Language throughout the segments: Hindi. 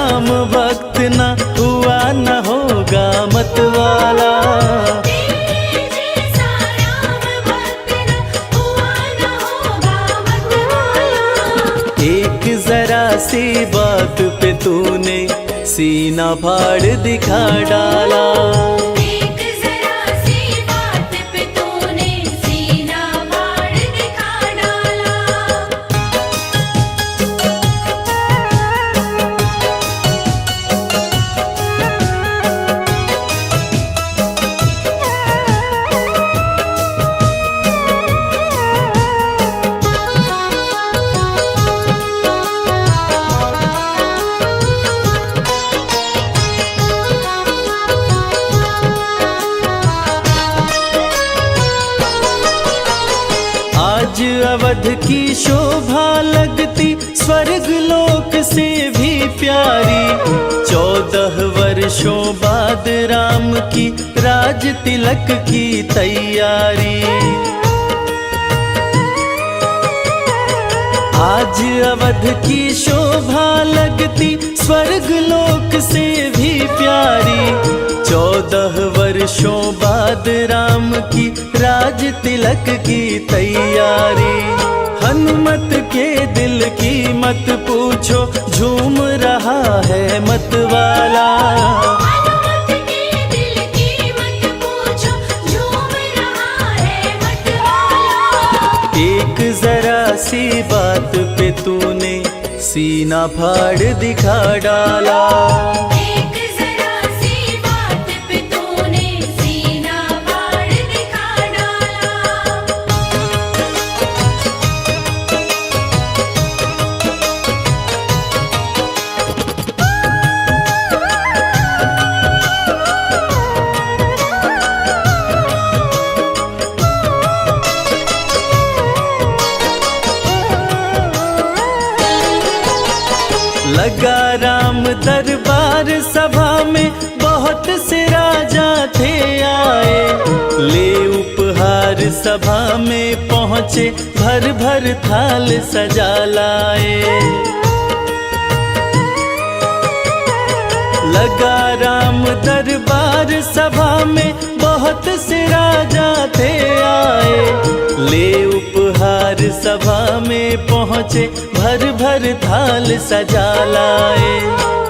राम भक्त न हुआ न होगा मतवाला। एक जरा सी बात पे तूने सीना फाड़ दिखा डाला। एक जरा सी बात पे तूने सीना फाड़ दिखा डाला। आज अवध की शोभा लगती स्वर्ग लोक से भी प्यारी। 14 वर्षों बाद राम की राज तिलक की तैयारी। आज अवध की शोभा लगती स्वर्ग लोक से भी प्यारी। 14 वर्षों बाद राम की राज तिलक की तैयारी। हनुमत के दिल की मत पूछो, झूम रहा है मतवाला। हनुमत के दिल की मत पूछो, झूम रहा है मतवाला। एक जरा सी बात पे तूने सीना फाड़ दिखा डाला। एक जरा सी बात पे तूने सीना फाड़ दिखा डाला। लगा राम दरबार सभा में बहुत से राजा थे आए। ले उपहार सभा में पहुँचे, भर भर थाल सजा लाए। लगा राम दरबार सभा में बहुत से राजा थे आए। ले उपहार सभा में पहुँचे, भर भर थाल सजा लाए।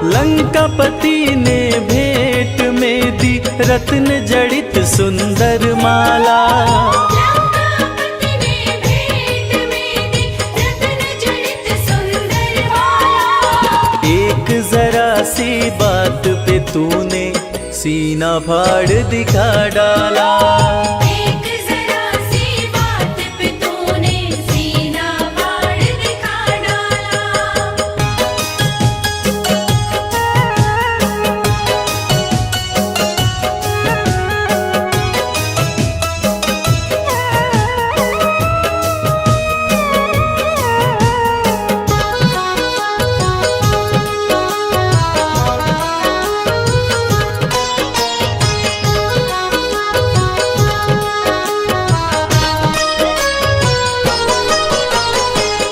लंकापति ने भेंट में दी रत्न जड़ित सुंदर माला। लंकापति ने भेंट में दी रत्न जड़ित सुंदर माला। एक जरा सी बात पे तूने सीना फाड़ दिखा डाला। एक जरा सी बात पे तूने सीना फाड़ दिखा डाला।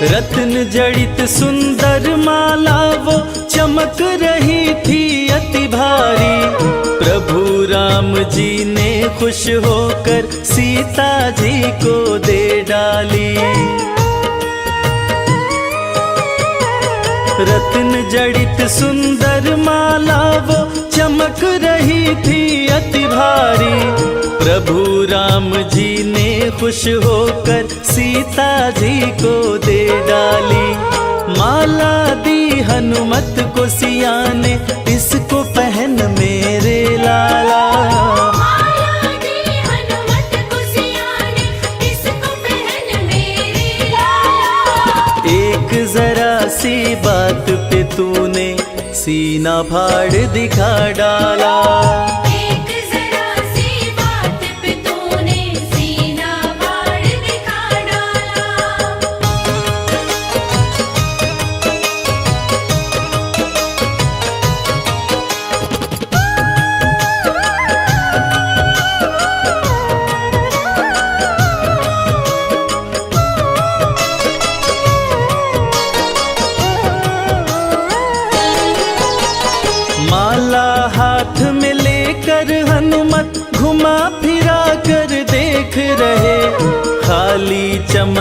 रत्न जड़ित सुंदर माला वो चमक रही थी अति भारी। प्रभु राम जी ने खुश होकर सीता जी को दे डाली। रत्न जड़ित सुंदर माला वो चमक रही थी अति भारी। प्रभु राम जी ने खुश होकर सीता जी को दे डाली। माला दी हनुमत को सिया ने, इसको पहन मेरे लाला। माला दी हनुमत को सिया ने, इसको पहन मेरे लाला। एक जरा सी बात पे तूने सीना फाड़ दिखा डाला। एक जरा सी बात पे तूने सीना फाड़ दिखा डाला।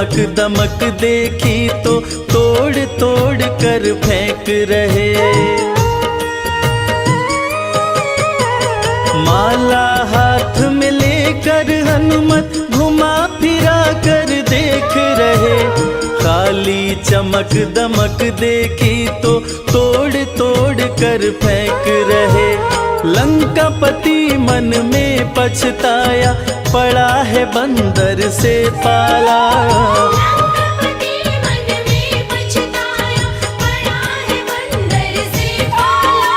चमक दमक देखी तो तोड़ तोड़ कर फेंक रहे। माला हाथ में लेकर हनुमत घुमा फिरा कर देख रहे। खाली चमक दमक देखी तो तोड़ तोड़ कर फेंक रहे। लंकापति मन में पछताया, पड़ा है बंदर से पाला। लंकापति मन में पछताया, पड़ा है बंदर से पाला।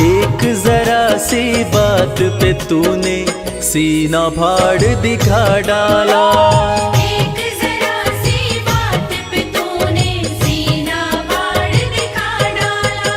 एक जरा सी बात पे तूने सीना फाड़ दिखा डाला। एक जरा सी बात पे तूने सीना फाड़ दिखा डाला।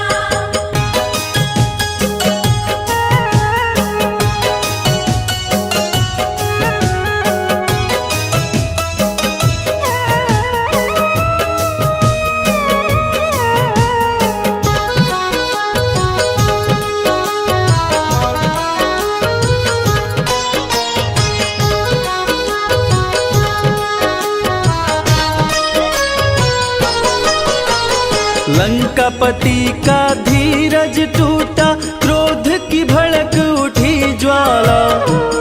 लंकापति का धीरज टूटा, क्रोध की भड़क उठी ज्वाला।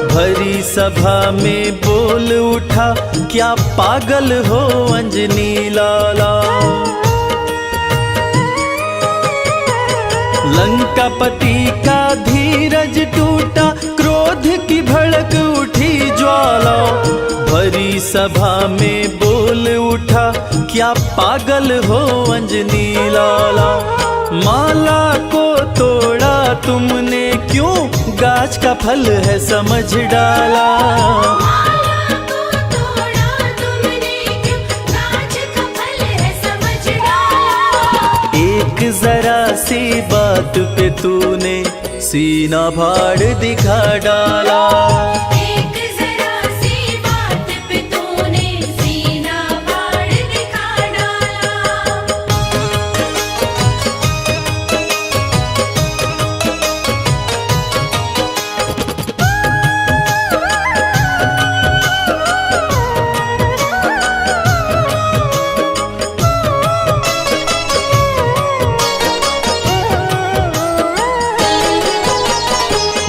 भरी सभा में बोल उठा, क्या पागल हो अंजनी लाला। लंकापति का धीरज टूटा, क्रोध की भड़क उठी ज्वाला। भरी सभा में बोल उठा, क्या पागल हो अंजनी लाला। माला को तोड़ा तुमने क्यों, गाछ का फल है समझ डाला। माला को तोड़ा तुमने क्यों, गाछ का फल है समझ डाला। एक जरा सी बात पे तूने सीना फाड़ दिखा डाला। एक जरा सी बात पे तूने सीना फाड़ दिखा डाला।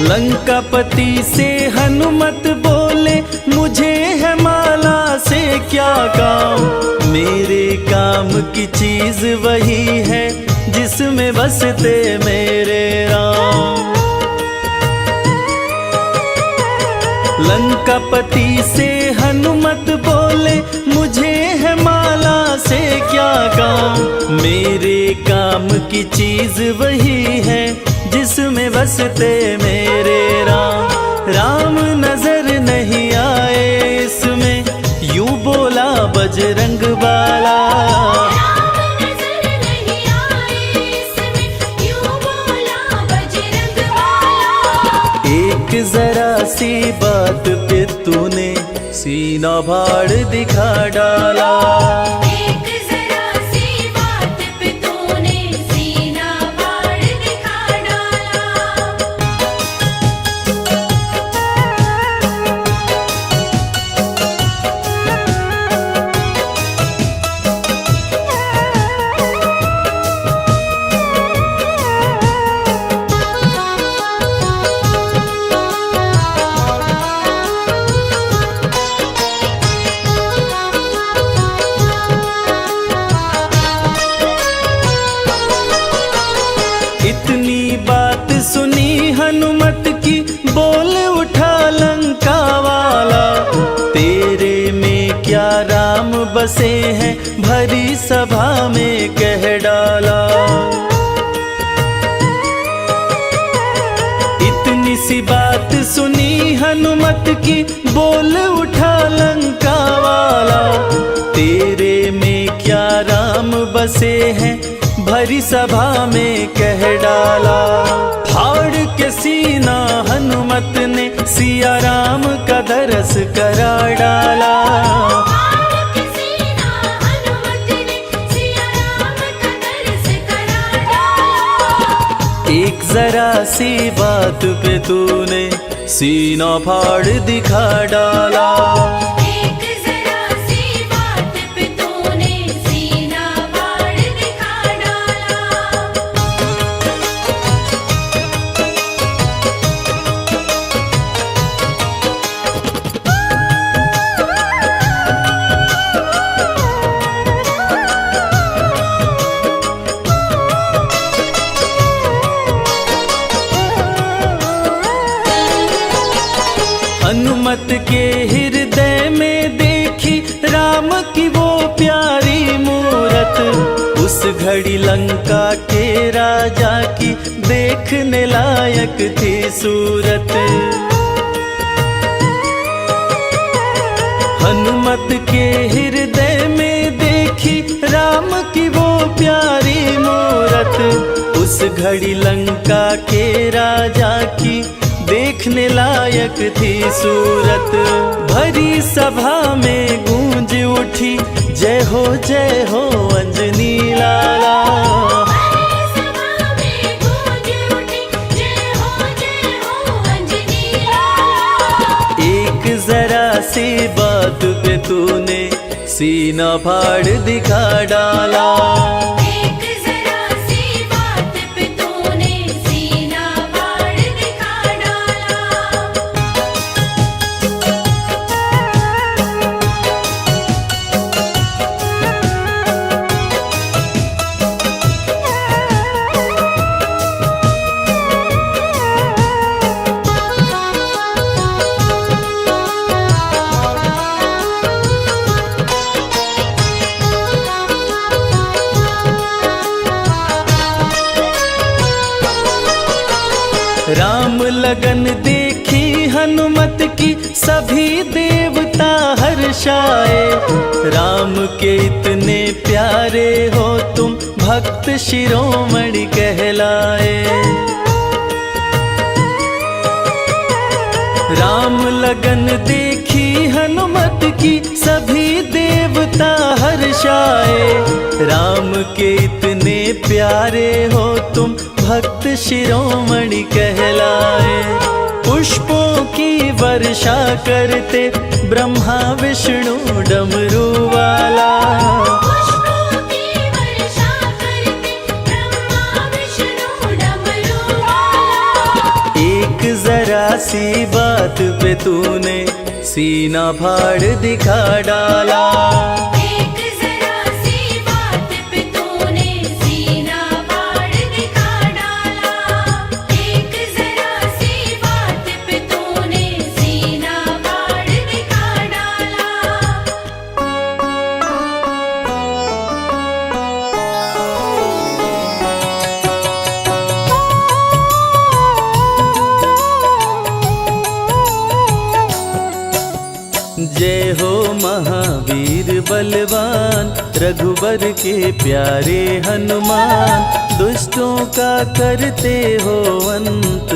लंकापति से हनुमत बोले, मुझे है माला से क्या काम। मेरे काम की चीज वही है, जिसमें बसते मेरे राम। लंकापति से हनुमत बोले, मुझे है माला से क्या काम। मेरे काम की चीज वही है, जिसमें बसते मेरे राम। राम नजर नहीं आए इसमें, यूं बोला बजरंग बाला। राम नजर नहीं आए इसमें, यूं बोला बजरंग बाला। एक जरा सी बात पे तूने सीना फाड़ दिखा डाला। एक जरा सी बात पे तूने सीना फाड़ दिखा डाला। इतनी बात सुनी हनुमत की, बोल उठा लंका वाला। तेरे में क्या राम बसे हैं, भरी सभा में कह डाला। इतनी सी बात सुनी हनुमत की, बोल उठा लंका वाला। तेरे में क्या राम बसे हैं, भरी सभा में कह डाला। फाड़ के सीना हनुमत ने सिया राम का दरस करा डाला। फाड़ के सीना हनुमत ने सिया राम का दरस करा डाला। एक जरा सी बात पे तूने सीना फाड़ दिखा डाला। एक जरा सी बात हनुमत के हृदय में देखी राम की वो प्यारी मूरत, उस घड़ी लंका के राजा की देखने लायक थी सूरत। हनुमत के हृदय में देखी राम की वो प्यारी मूरत, उस घड़ी लंका के राजा की देखने लायक थी सूरत। भरी सभा में गूंज उठी जय हो अंजनी लाला। एक जरा सी बात पे तूने सीना फाड़ दिखा डाला। राम लगन देखी हनुमत की सभी देवता हर्षाए। राम के इतने प्यारे हो तुम भक्त शिरोमणि कहलाए। राम लगन देखी हनुमत की सभी देवता हर्षाए। राम के इतने प्यारे हो तुम भक्त शिरोमणि कहलाए। पुष्पों की वर्षा करते ब्रह्मा विष्णु डमरू वाला। एक जरा सी बात पे तूने सीना फाड़ दिखा डाला। जय हो महावीर बलवान, रघुबर के प्यारे हनुमान। दुष्टों का करते हो अंत,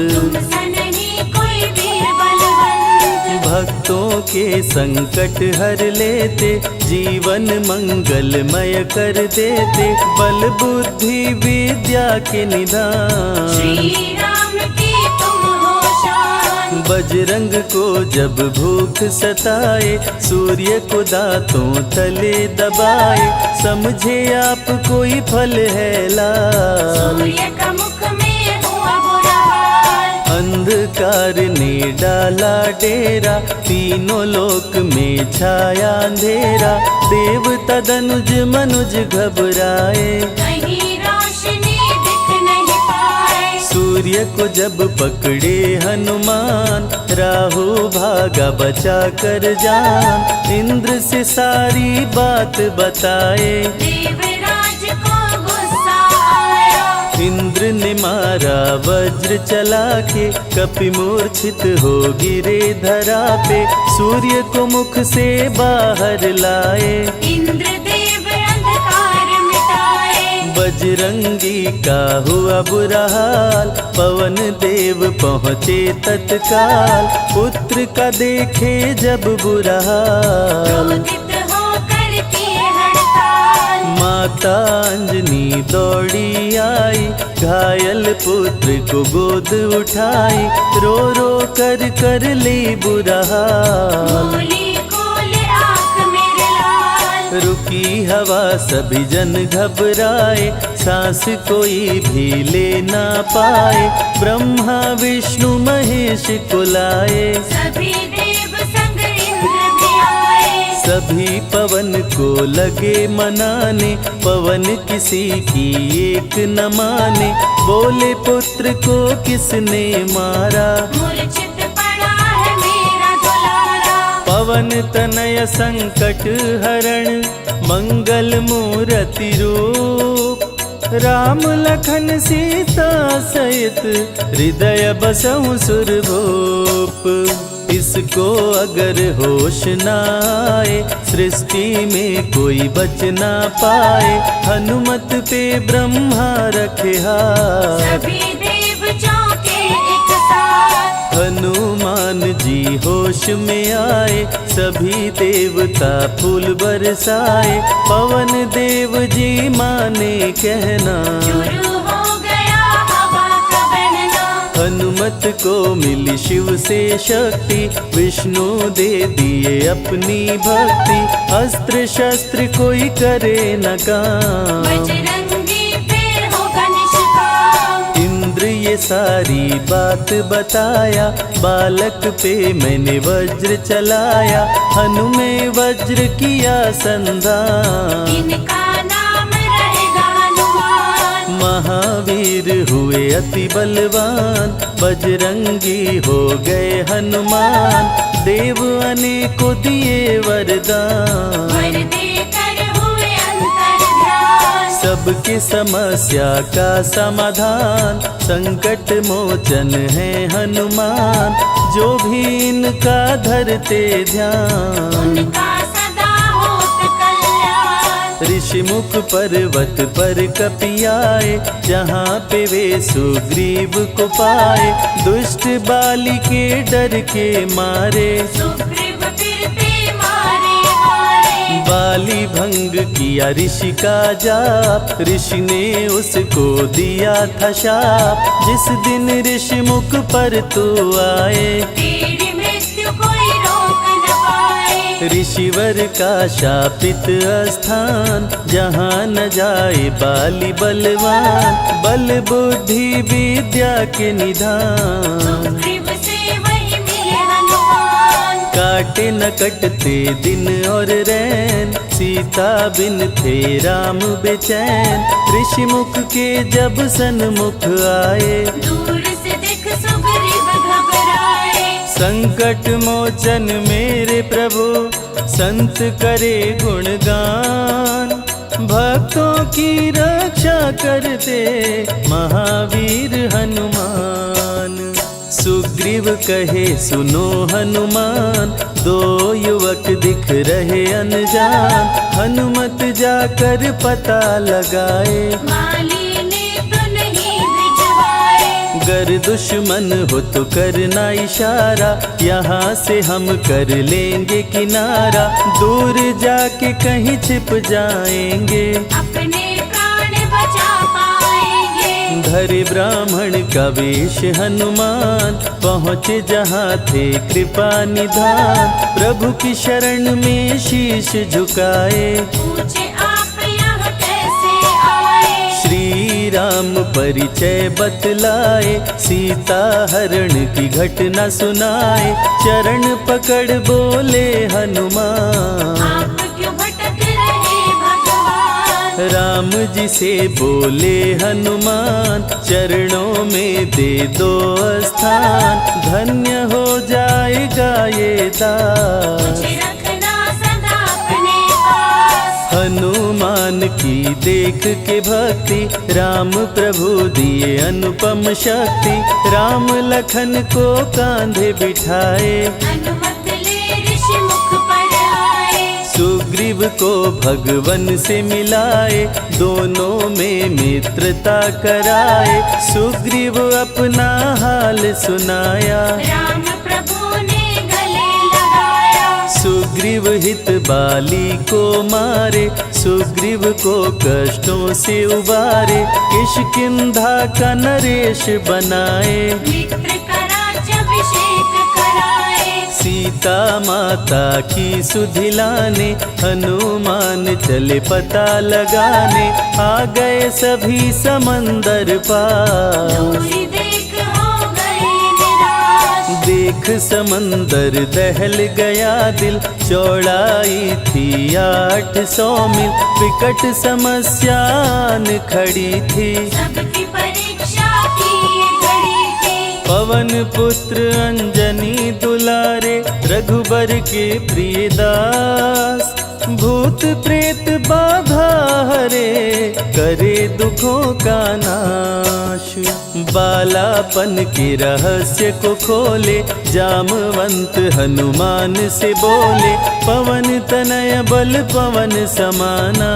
भक्तों के संकट हर लेते। जीवन मंगलमय कर देते, बल बुद्धि विद्या के निधान। बजरंग को जब भूख सताए, सूर्य को दांतों तले दबाए। समझे आप कोई फल है लाल, सूर्य का मुख में हुआ बुरा हाल। अंधकार ने डाला डेरा, तीनों लोक में छाया अंधेरा। देवता धनुज मनुज घबराए, सूर्य को जब पकड़े हनुमान। राहु भागा बचा कर जान, इंद्र से सारी बात बताए। देवराज को गुस्सा आया, इंद्र ने मारा वज्र चला के। कपि मूर्छित हो गिरे धरा पे, सूर्य को मुख से बाहर लाए। बजरंगी का हुआ बुरा हाल, पवन देव पहुँचे तत्काल। पुत्र का देखे जब बुरा हाल, माता अंजनी दौड़ी आई। घायल पुत्र को गोद उठाई, रो रो कर ली बुरा हाल। रुकी हवा सभी जन घबराए, सांस कोई भी ले ना पाए। ब्रह्मा विष्णु महेश को लाए, सभी देव संग इंद्र भी आए। सभी पवन को लगे मनाने, पवन किसी की एक न माने। बोले पुत्र को किसने मारा, मूर्छित पड़ा है मेरा दुलारा। पवन तनय संकट हरण मंगल मूर्ति रूप, राम लखन सीता सहित हृदय बसहु सुरभूप। इसको अगर होश न आए, सृष्टि में कोई बच ना पाए, हनुमत पे ब्रह्मा रखे हाथ, सभी देव चौके एक साथ। हनुमान जी होश में आए, सभी देवता फूल बरसाए, पवन देव जी माने कहना, शुरू हो गया हवा का बहना। हनुमत को मिली शिव से शक्ति, विष्णु दे दिए अपनी भक्ति, अस्त्र शस्त्र कोई करे न काम, बजरंगी फिर होगा निष्काम। इंद्र ये सारी बात बताया, बालक पे मैंने वज्र चलाया, हनुमे वज्र किया संधान, इनका नाम रहेगा हनुमान। महावीर हुए अति बलवान, बजरंगी हो गए हनुमान, देव अनेको दिए वरदान, वर देकर हुए अंतर्ध्यान। सबकी समस्या का समाधान, संकट मोचन है हनुमान, जो भी इनका धरते ध्यान, उनका सदा होत कल्याण। ऋषिमुख पर्वत पर कपियाए, जहाँ पे वे सुग्रीव को पाए, दुष्ट बाली के डर के मारे, सुग्रीव फिरते मारे मारे। बाली भंग किया ऋषि का जाप, ऋषि ने उसको दिया था शाप, जिस दिन ऋषिमुख पर तू आए, तेरी मृत्यु कोई रोक न पाए। ऋषिवर का शापित स्थान, जहाँ न जाए बाली बलवान, बल बुद्धि विद्या के निधान, सुग्रीव से वही मिले हनुमान। काटे न कटते दिन और रैन, सीता बिन थे राम बेचैन, ऋषिमुख के जब सन्मुख आए, दूर से देख सुग्रीव घबराए। संकट मोचन मेरे प्रभु, संत करे गुणगान, भक्तों की रक्षा करते महावीर हनुमान। सुग्रीव कहे सुनो हनुमान, दो युवक दिख रहे अनजान, हनुमत जाकर पता लगाए, माली ने तो नहीं भिजवाए। गर दुश्मन हो तो करना इशारा, यहाँ से हम कर लेंगे किनारा, दूर जाके कहीं छिप जाएंगे, अपने प्राण बचा पाएंगे। धरे ब्राह्मण का वेश हनुमान, पहुँचे जहाँ थे कृपा निधान, प्रभु की शरण में शीश झुकाए, पूछे आप यहाँ कैसे आए। श्री राम परिचय बतलाए, सीता हरण की घटना सुनाए, चरण पकड़ बोले हनुमान, आप क्यों भटक रहे भगवान। राम जी से बोले हनुमान, चरणों में दे दो स्थान, धन्य हो जाएगा ये दास, मुझे रखना सदा अपने पास। हनुमान की देख के भक्ति, राम प्रभु दिए अनुपम शक्ति, राम लखन को कांधे बिठाए, अनुमत ले ऋषि मुख पर आए। सुग्रीव को भगवन से मिलाए, दोनों में मित्रता कराए, सुग्रीव अपना हाल सुनाया, राम प्रभु ने गले लगाया। सुग्रीव हित बाली को मारे, सुग्रीव को कष्टों से उबारे, किष्किंधा का नरेश बनाए, मित्र का राज्याभिषेक कराए। सीता माता की सुधि लाने, हनुमान चले पता लगाने, आ गए सभी समंदर पार, दूरी देख हो गए निराश। देख समंदर दहल गया दिल, चौड़ाई थी 800 मील, विकट समस्यान खड़ी थी, सबकी परीक्षा की ये घड़ी थी। पवन पवन पुत्र अंजनी दुलारे, रघुबर के प्रिय दास। भूत प्रेत बाधा हरे, करे दुखों का नाश। बालापन के रहस्य को खोले, जामवंत हनुमान से बोले। पवन तनय बल पवन समाना,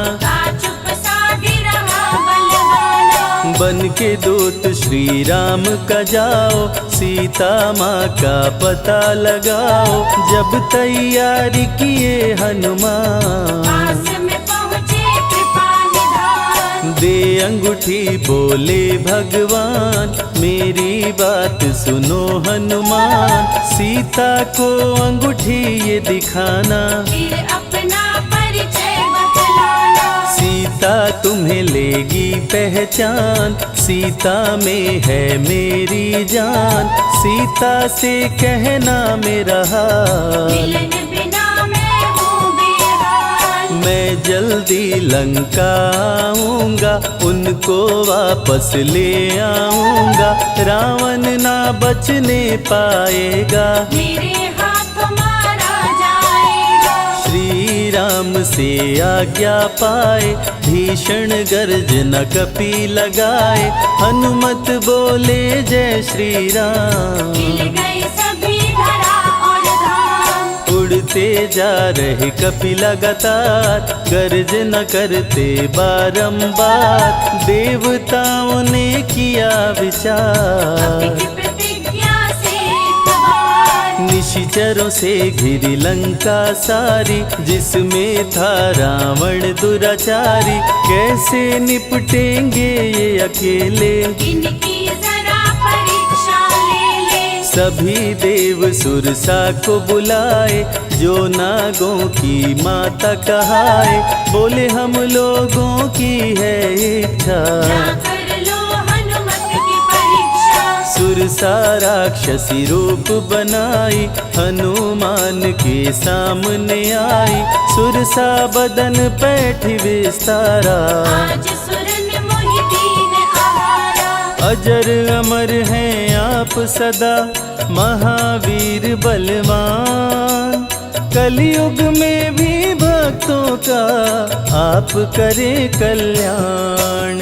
चुप साधी रहा बलवाना। बन के दूत श्री राम का जाओ, सीता माँ का पता लगाओ। जब तैयारी किए हनुमान, पास में पहुँचे कृपा निधान। दे अंगूठी बोले भगवान, मेरी बात सुनो हनुमान। सीता को अंगूठी ये दिखाना, फिर अपना परिचय बतलाना। सीता तुम्हें लेगी पहचान, सीता में है मेरी जान। सीता से कहना मेरा हाल, मिलन बिना मैं हूँ बेहाल। मैं जल्दी लंका आऊंगा, उनको वापस ले आऊंगा। रावण ना बचने पाएगा, मेरे हाथ मारा जाएगा। श्री राम से आज्ञा पाए, भीषण गर्जना कपि लगाए। हनुमत बोले जय श्री राम, मिल गए सभी धरा और धाम। उड़ते जा रहे कपि लगातार, गर्जना करते बारंबार। देवताओं ने किया विचार, की प्रतिज्ञा से इतबार। निशिचरों से घिरी लंका सारी, जिसमें था रावण दुराचारी। कैसे निपटेंगे ये अकेले, इनकी जरा परीक्षा ले ले। सभी देव सुरसा को बुलाए, जो नागों की माता कहाए। बोले हम लोगों की है इच्छा, कर लो हनुमत की परीक्षा। सुरसा राक्षसी रूप बनाई, हनुमान के सामने आई। सुरसा बदन पैठ विस्तारा, आज सुरन मोहि दीन आहारा। अजर अमर हैं आप सदा, महावीर बलवान। कलयुग में भी भक्तों का आप करें कल्याण।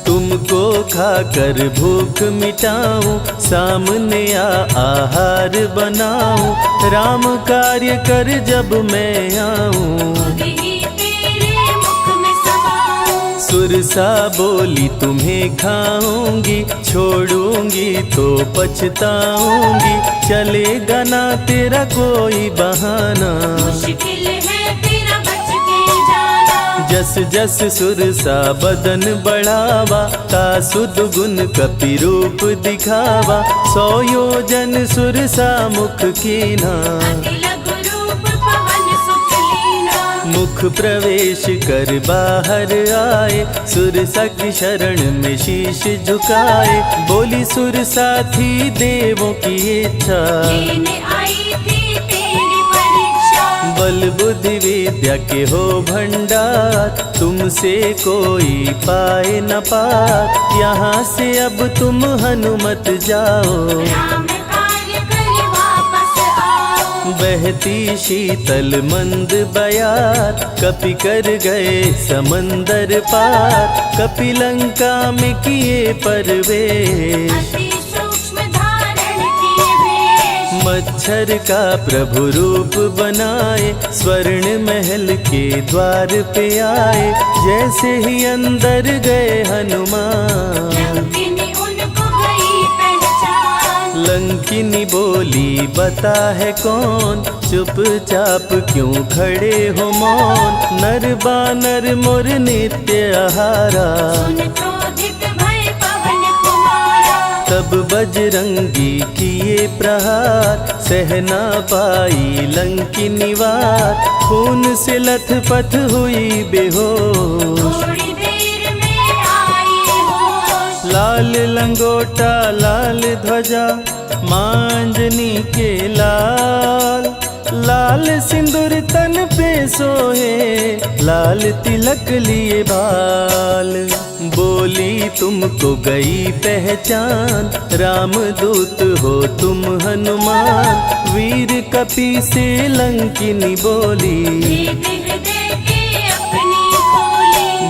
तुमको खाकर भूख मिटाऊं, सामने आहार बनाऊं। राम कार्य कर जब मैं आऊं, खुद ही तेरे मुख में समाऊं। सुरसा बोली तुम्हें खाऊंगी, छोड़ूंगी तो पछताऊंगी। चलेगा ना तेरा कोई बहाना, मुश्किल है तेरा बच के जाना। जस जस सुरसा बदन बढ़ावा, ता सुध गुण कपि रूप दिखावा। 100 योजन सुरसा मुख कीना, अति लघु रूप पवन सुख लीना। मुख प्रवेश कर बाहर आए, सुरसा की शरण में शीश झुकाए। बोली सुरसा थी देवों की इच्छा, लेने आई थी तेरी परीक्षा। बल बुद्धि विद्या के हो भंडार, तुमसे कोई पाए न पार। यहाँ से अब तुम हनुमत जाओ, राम कार्य कर वापस आओ। बहती शीतल मंद बयार, कपि कर गए समंदर पार। कपि लंका में किए प्रवेश, अति सूक्ष्म धारण किए वेश। मच्छर का प्रभु रूप बनाए, स्वर्ण महल के द्वार पे आए। जैसे ही अंदर गए हनुमान, लंकिनी उनको गई पहचान। लंकिनी बोली बता है कौन, चुपचाप क्यों खड़े हो मौन। नर बानर मोर नित्य आहारा, सुन क्रोधित भय पवन कुमारा। तब बजरंगी किए प्रहार, सहना पाई लंकिनी वार। खून से लथपथ हुई बेहोश, थोड़ी देर में आई होश। लाल लंगोटा लाल ध्वजा, मांजनी के लाल। लाल सिंदूर तन पे सोहे, लाल तिलक लिए बाल। बोली तुमको गई पहचान, राम दूत हो तुम हनुमान। वीर कपि से लंकिनी बोली,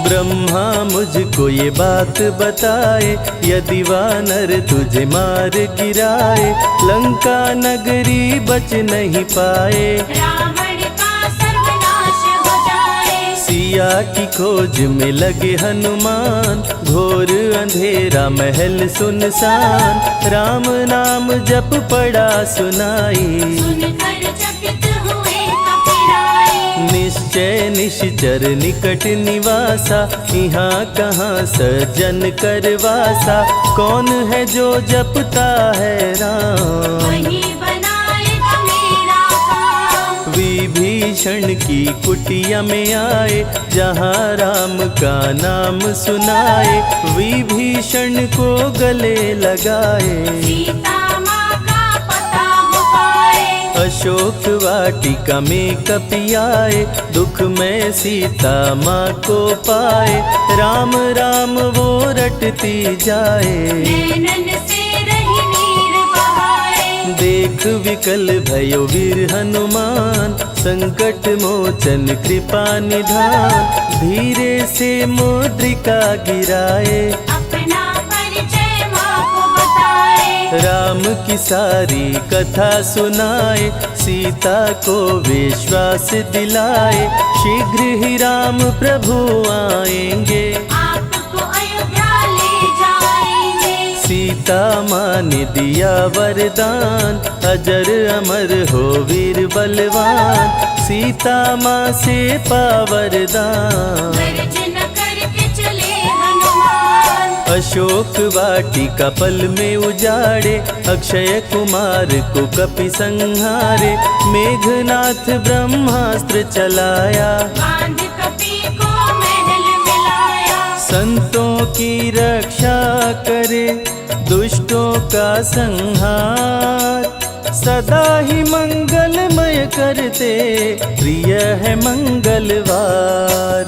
ब्रह्मा मुझको ये बात बताए, यदि वानर तुझे मार गिराए, लंका नगरी बच नहीं पाए, रावण का सर्वनाश हो जाए। सिया की खोज में लगे हनुमान, घोर अंधेरा महल सुनसान, राम नाम जप पड़ा सुनाई, सुनकर चकित हुए कपिराए। निश्चय निश्चर निकट निवासा, यहाँ कहाँ सज्जन करवासा, कौन है जो जपता है राम, वही बनाएगा मेरा काम। विभीषण की कुटिया में आए, जहाँ राम का नाम सुनाए, विभीषण को गले लगाए, सीता माँ का पता हो पाए। अशोक वाटिका में कपि आए, दुख में सीता माँ को पाए, राम राम वो रटती जाए, नैनन से रही नीर बहाए। देख विकल भयो वीर हनुमान, संकट मोचन कृपा निधान, धीरे से मुद्रिका गिराए, अपना परिचय माँ को बताए। राम की सारी कथा सुनाए, सीता को विश्वास दिलाए, शीघ्र ही राम प्रभु आएंगे, आपको अयोध्या ले जाएंगे। सीता माँ ने दिया वरदान, अजर अमर हो वीर बलवान, सीता माँ से पा वरदान, गर्जन करके चले हनुमान। अशोक वाटिका पल में उजाड़े, अक्षय कुमार को कपि संहारे, मेघनाथ ब्रह्मास्त्र चलाया, बांध कपि को महल मिलाया। संतों की रक्षा करे, दुष्टों का संहार, सदा ही मंगलमय करते, प्रिय है मंगलवार।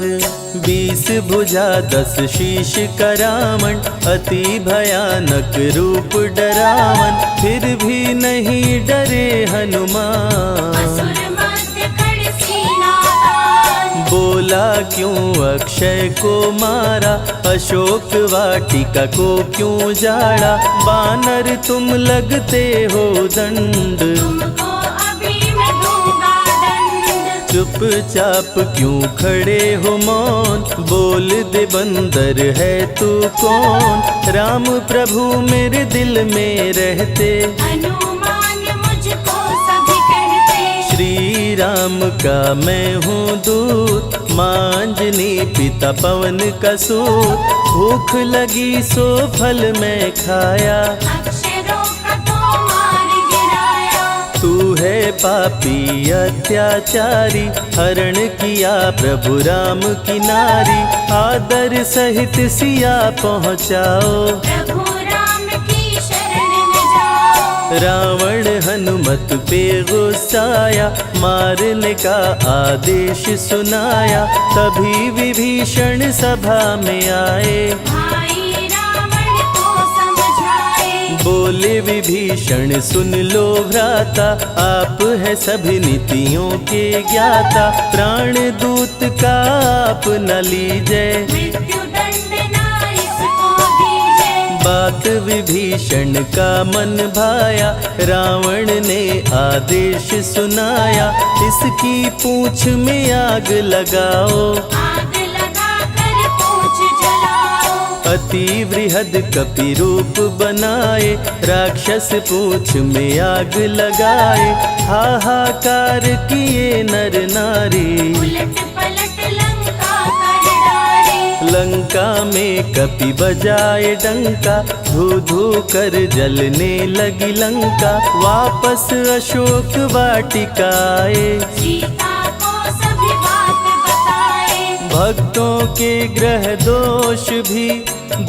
20 भुजा 10 शीश का रावण, अति भयानक रूप डरावन, फिर भी नहीं डरे हनुमान, असुर मध्य खड़ सीना तान। बोला क्यों अक्षय को मारा, अशोक वाटिका को क्यों जाड़ा, बानर तुम लगते हो दंड, तुमको अभी मैं दूंगा दंड। चुपचाप क्यों खड़े हो मौन, बोल दे बंदर है तू कौन, राम प्रभु मेरे दिल में रहते, हनुमान मुझको सभी कहते। श्री राम का मैं हूँ दूत, मांजनी पिता पवन का सूत, भूख लगी सो फल मैं खाया, अक्षरों का तो मार गिराया। तू है पापी अत्याचारी, हरण किया प्रभु राम की नारी, आदर सहित सिया पहुँचाओ, प्रभु राम की शरण में जाओ। रावण हनुमत पे गुस्साया, मारने का आदेश सुनाया, तभी विभीषण सभा में आए, भाई रावण को समझाए। बोले विभीषण सुन लो भ्राता, आप है सभी नीतियों के ज्ञाता, प्राण दूत का आप न लीजिए, मृत्यु दंड ना इसको दीजिए। बात विभीषण का मन भाया, रावण ने आदेश सुनाया, इसकी पूंछ में आग लगाओ, आग लगा कर पूछ जलाओ। अति वृहद कपि रूप बनाए, राक्षस पूंछ में आग लगाए, हाहाकार किए नर नारी, उलट पलट लंका कर डाले। लंका में कपि बजाए डंका, धू धू कर जलने लगी लंका, वापस अशोक वाटिका आए, सीता को सभी बात बताए। भक्तों के ग्रह दोष भी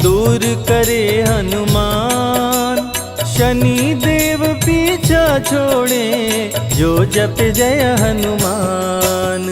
दूर करे हनुमान, शनि देव पीछा छोड़े जो जप जय हनुमान।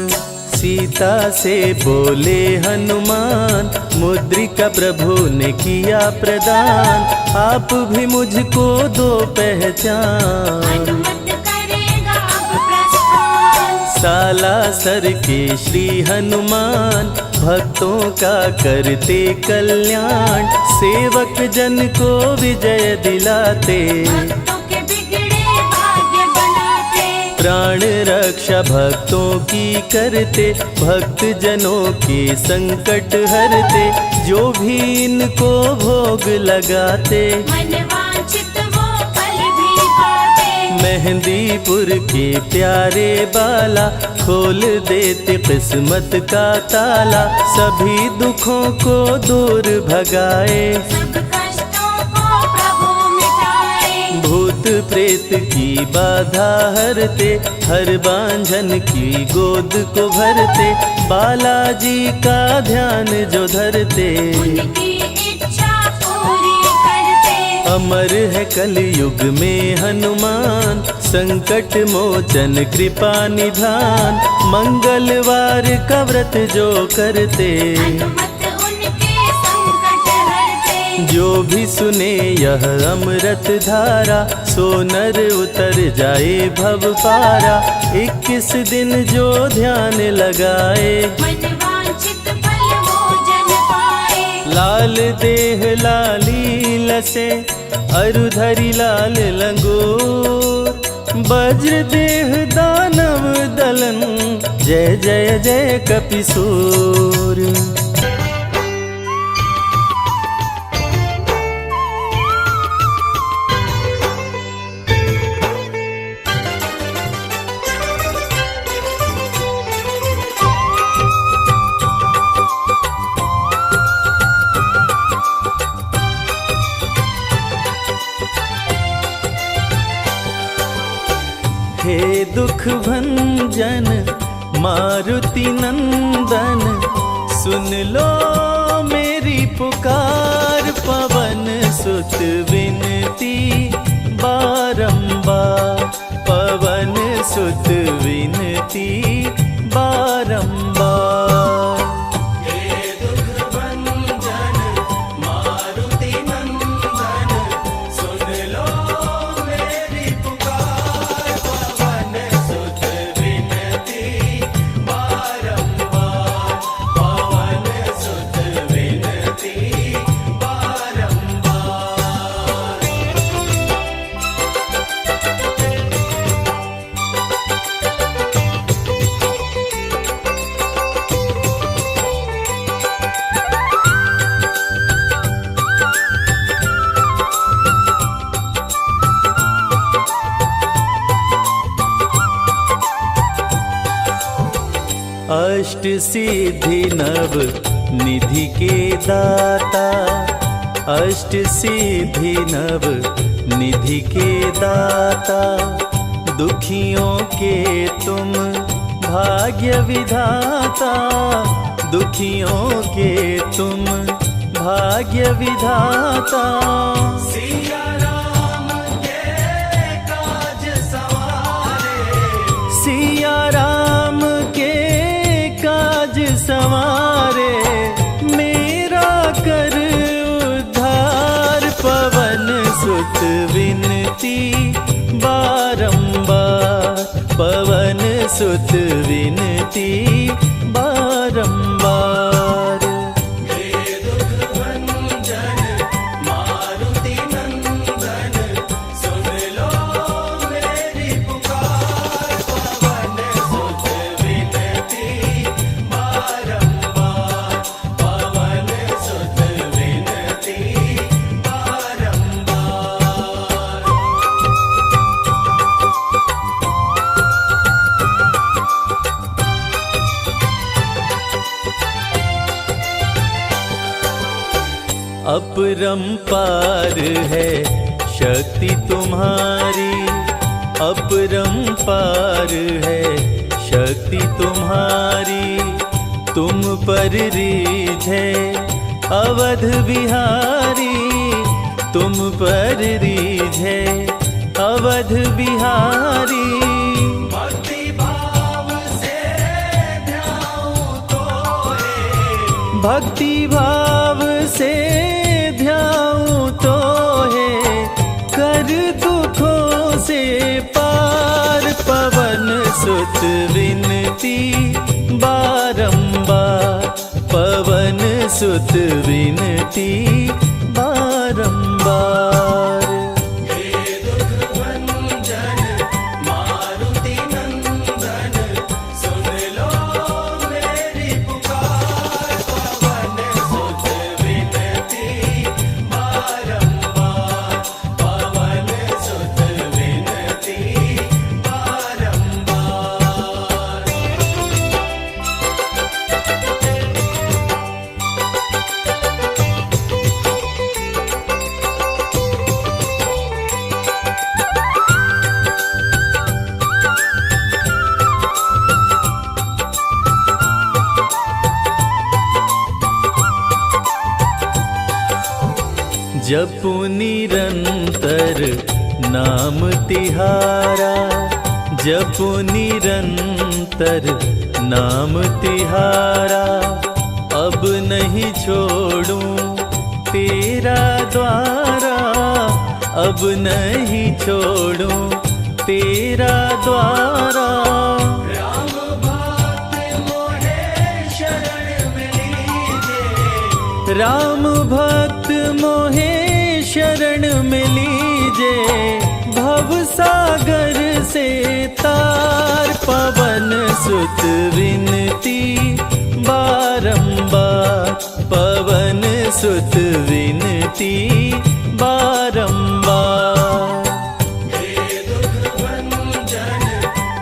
सीता से बोले हनुमान, मुद्रिका प्रभु ने किया प्रदान, आप भी मुझको दो पहचान। हनुमत करेगा अब प्रस्थान। सालासर के श्री हनुमान, भक्तों का करते कल्याण, सेवक जन को विजय दिलाते, भक्तों के बिगड़े भाग्य बनाते। प्राण रक्षा भक्तों की करते, भक्त जनों के संकट हरते, जो भी इनको भोग लगाते, मनवांछित वो फल भी पाते। मेहंदीपुर के प्यारे बाला, खोल देते किस्मत का ताला, सभी दुखों को दूर भगाए, सब कष्टों को प्रभु मिटाए। भूत प्रेत की बाधा हरते, हर बांझन की गोद को भरते, बालाजी का ध्यान जो धरते, उनकी इच्छा पूरी करते। अमर है कलयुग में हनुमान, संकट मोचन कृपा निधान, मंगलवार का व्रत जो करते, हनुमत उनके संकट हरते। जो भी सुने यह अमृत धारा, सो नर उतर जाए भव पारा। 21 दिन जो ध्यान लगाए, मनवांछित फल वो जन पाए। लाल देह लाली लसे, अरुधरी लाल लंगोर, वज्र देह दानव दलन, जय जय जय कपिसूर। हे दुख भंजन मारुति नंदन, सुन लो मेरी पुकार, पवन सुत विनती बारंबार, पवन सुत विनती बारंबार। अष्ट सिद्धि नव निधि के दाता, अष्ट सिद्धि नव निधि के दाता, दुखियों के तुम भाग्य विधाता, दुखियों के तुम भाग्य विधाता। सिया राम के काज सवारे, सिया राम के काज सवारे, मेरा कर उद्धार, पवन सुत विनती बारंबार, पवन सुत विनती बारंबार। अपरंपार है शक्ति तुम्हारी, अपरंपार है शक्ति तुम्हारी, तुम पर रीझ है अवध बिहारी, तुम पर रीझ है अवध बिहारी। भक्ति भाव से ध्याऊं तोहे, भक्ति भाव से ध्याऊं तोहे, कर दुखों से पार। पवन सुत विनती बारंबार, पवन सुत विनती बारंबार। हे दुख भंजन मारुति नंदन, सुन लो मेरी पुकार। पवन सुत विनती बारंबार, पवन सुत विनती बारंबार। जपु निरंतर नाम तिहारा, जपु निरंतर नाम तिहारा। अब नहीं छोड़ूं तेरा द्वारा, अब नहीं छोड़ूं तेरा द्वारा। राम भक्त मोहे शरण में लीजे, राम भक्त मोहे शरण में लीजे, भव सागर से तार। पवन सुत विनती बारंबार, पवन सुत विनती बारंबार। हे दुख भंजन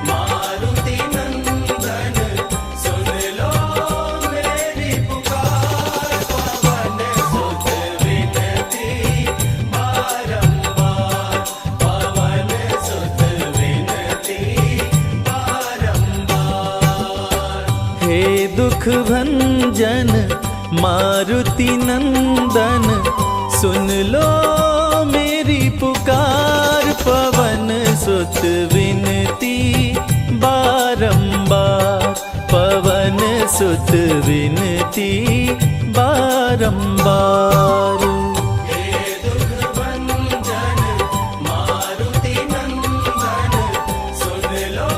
मारुति नंदन, सुन लो मेरी पुकार। पवन सुत विनती बारंबार, पवन सुत विनती बारंबार। हे दुख भंजन मारुति नंदन, सुन लो मेरी पुकार। पवन सुत विनती बारंबार, पवन सुत विनती बारंबार। हे दुख भंजन मारुति नंदन, सुन लो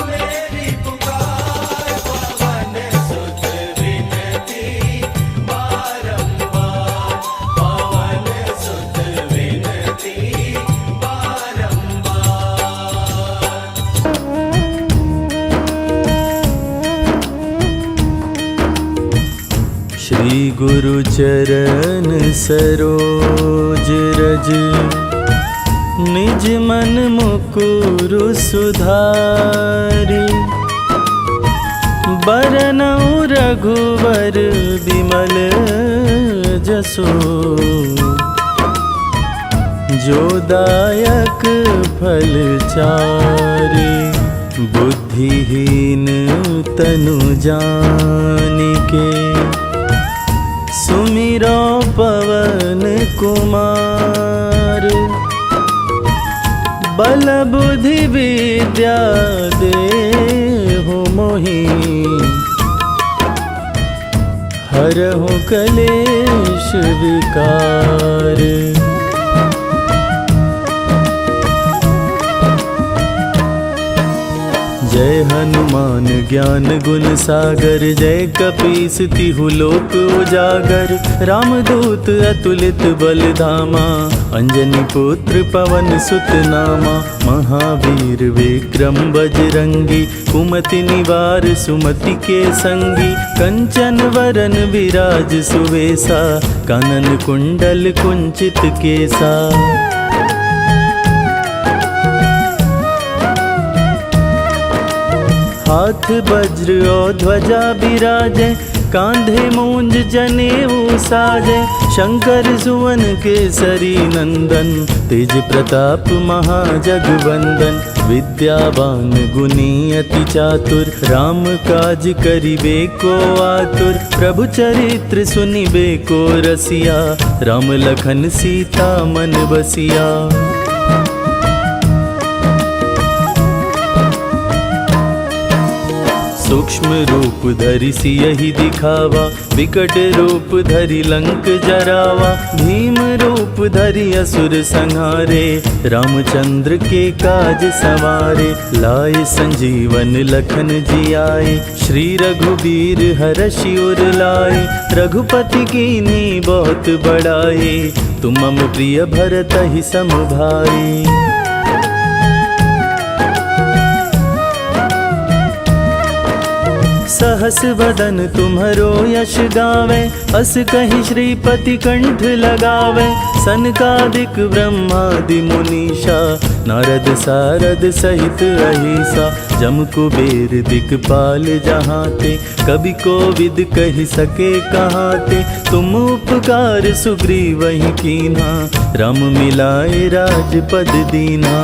मेरी पुकार। पवन सुत विनती बारंबार, पवन सुत विनती बारंबार। श्री गुरु चरण सरोज रज, निज मन मुकुरु सुधारि। बरनउँ रघुवर बिमल जसो, जो दायक फल चारि। बुद्धिहीन तनु जानिके, सुमिरो पवन कुमार। बल बुद्धि विद्या देहु मोहि, हरहु कलेश विकार। जय हनुमान ज्ञान गुण सागर, जय कपीस तिहु लोक उजागर। रामदूत अतुलित बल धामा, अंजनी पुत्र पवन सुत नामा। महावीर विक्रम बजरंगी, कुमति निवार सुमति के संगी। कंचन वरन विराज सुवेसा, कानन कुंडल कुंचित केसा। हाथ वज्र और ध्वजा बिराजे, कांधे मूंज जनेऊ साजे। शंकर सुवन केसरी नंदन, तेज प्रताप महाजगवंदन। विद्यावान गुणी अति चातुर, राम काज करिबे को आतुर। प्रभु चरित्र सुनिबे को रसिया, राम लखन सीता मन बसिया। रूप धरि सियहि दिखावा, विकट रूप धरि लंक जरावा। भीम रूप धरि असुर संहारे, रामचंद्र के काज सवारे। लाए संजीवन लखन जियाए, श्री रघुबीर हरषि उर लाए। रघुपति कीन्ही बहुत बड़ाई, तुम मम प्रिय भरतहि सम भाई। सहस बदन तुम्हरो यश गावे, अस कहि श्रीपति कंठ लगावे। सनकादिक ब्रह्मादि मुनीषा, नारद सारद सहित अहिसा। जम कुबेर दिक्पाल जहाते, कवि कोविद कहि सके कहाते। तुम उपकार सुग्रीवहि कीन्हा, राम मिलाए राजपद दीन्हा।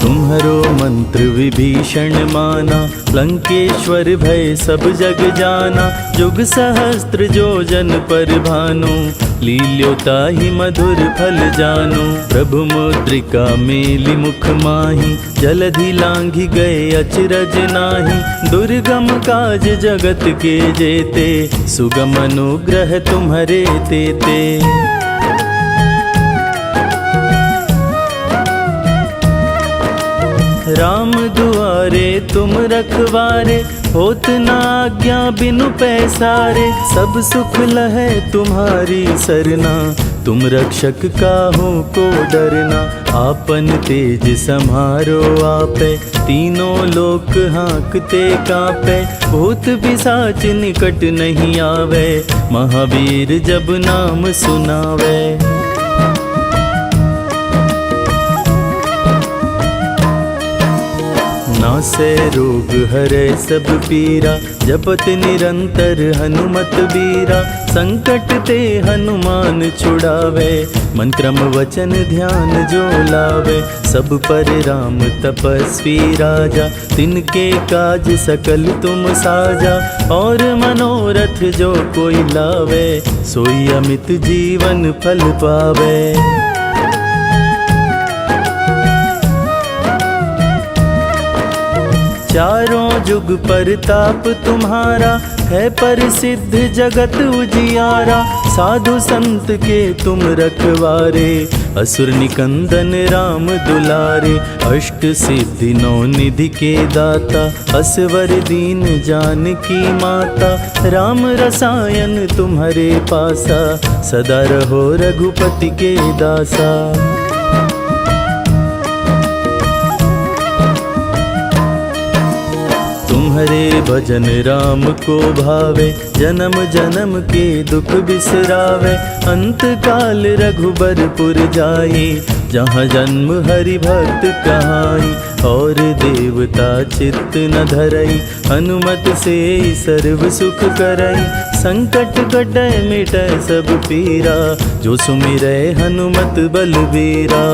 तुम्हरो मंत्र विभीषण माना, लंकेश्वर भय सब जग जाना। जुग सहस्त्र जो जन पर भानु, लील्योताहि मधुर फल जानु। प्रभु मुद्रिका मेलि मुख माहि, जलधि लांघि गए अचरज नाही। दुर्गम काज जगत के जेते, सुगम अनुग्रह तुम्हरे तेते। राम दुआरे तुम रखवारे, होत न आज्ञा बिनु पैसारे। सब सुख लहै तुम्हारी सरना, तुम रक्षक काहू को डरना। आपन तेज सम्हारो आपै, तीनों लोक हाँकते कांपै। भूत पिशाच निकट नहीं आवे, महावीर जब नाम सुनावे। नासै रोग हरै सब पीरा, जपत निरंतर हनुमत बीरा। संकट ते हनुमान छुड़ावे, मन क्रम वचन ध्यान जो लावे। सब पर राम तपस्वी राजा, तिनके काज सकल तुम साजा। और मनोरथ जो कोई लावे, सोई अमित जीवन फल पावे। चारों जुग परताप तुम्हारा, है प्रसिद्ध जगत उजियारा। साधु संत के तुम रखवारे, असुर निकंदन राम दुलारे। अष्ट सिद्धि नौ निधि के दाता, असवर दीन जानकी माता। राम रसायन तुम्हारे पासा, सदा रहो रघुपति के दासा। तुम्हारे भजन राम को भावे, जन्म जन्म के दुख बिसरावे। अंत काल रघुबरपुर जाई, जहाँ जन्म हरि भक्त कहाई। और देवता चित्त न धरई, हनुमत से सर्व सुख करई। संकट कटै मिटै सब पीरा, जो सुमिरै हनुमत बलबीरा।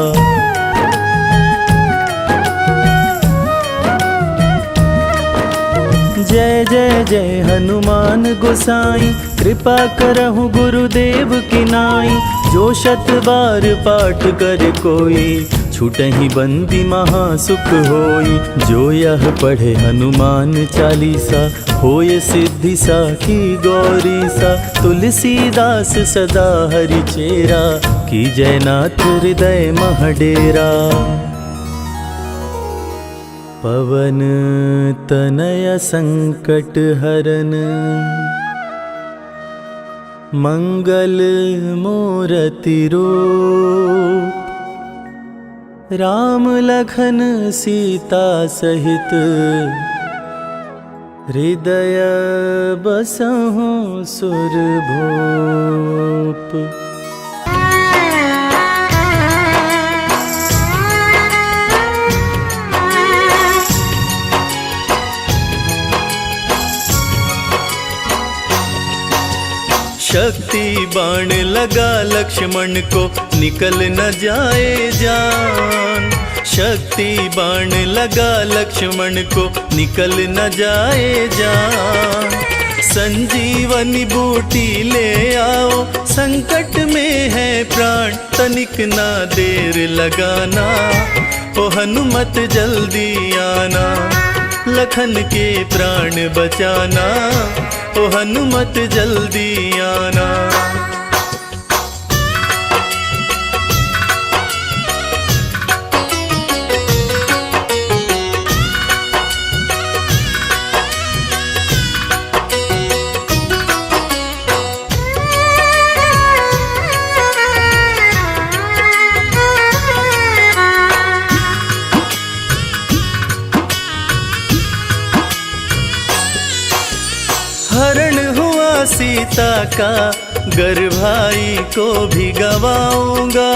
जय जय जय हनुमान गोसाई, कृपा करहु गुरुदेव की नाई। जो शत बार पाठ कर कोई, छूटहि बंदी महासुख होई। जो यह पढ़े हनुमान चालीसा, होय सिद्धि साखी गौरी सा। तुलसीदास सदा हरि चेरा, की जयनाथ हृदय मह डेरा। पवन तनय संकट हरन, मंगल मूरति रूप। राम लखन सीता सहित, हृदय बसहु सुरभूप। शक्ति बाण लगा लक्ष्मण को, निकल न जाए जान। शक्ति बाण लगा लक्ष्मण को, निकल न जाए जान। संजीवनी बूटी ले आओ, संकट में है प्राण तनिक ना देर लगाना। ओ हनुमत जल्दी आना, लखन के प्राण बचाना। ओ हनुमत जल्दी आना। हरण हुआ सीता का, गर भाई को भी गवाऊंगा।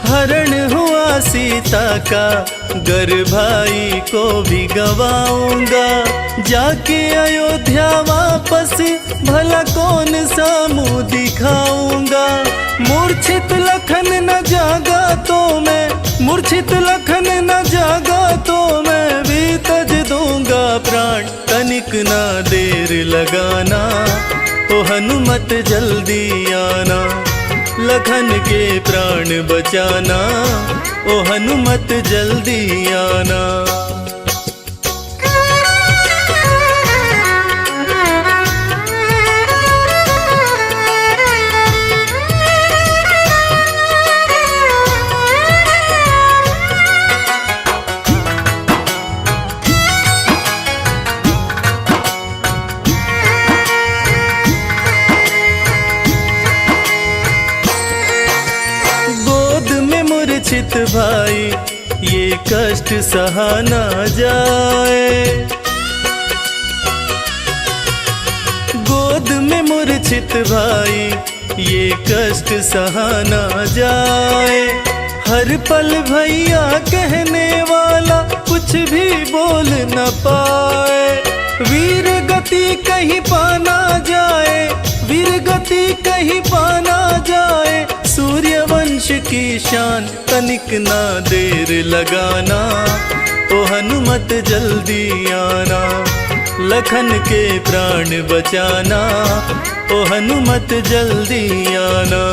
हरण हुआ सीता का, गर भाई को भी गवाऊंगा। जाके अयोध्या वापस भला कौन सा मुंह दिखाऊंगा। मूर्छित लखन न जागा तो मैं, मूर्छित लखन न जागा तो मैं भी तज दूंगा प्राण तनिक ना देर लगाना। ओ हनुमत जल्दी आना, लखन के प्राण बचाना। ओ हनुमत जल्दी आना। मूर्छित भाई ये कष्ट सहा ना जाए। गोद में मूर्छित भाई ये कष्ट सहा ना जाए। हर पल भैया कहने वाला कुछ भी बोल न पाए। वीर गति कहीं पाना जाए, वीर गति कहीं पाना जाए। सूर्यवंश की शान तनिक ना देर लगाना। ओ हनुमत जल्दी आना, लखन के प्राण बचाना। ओ हनुमत जल्दी आना।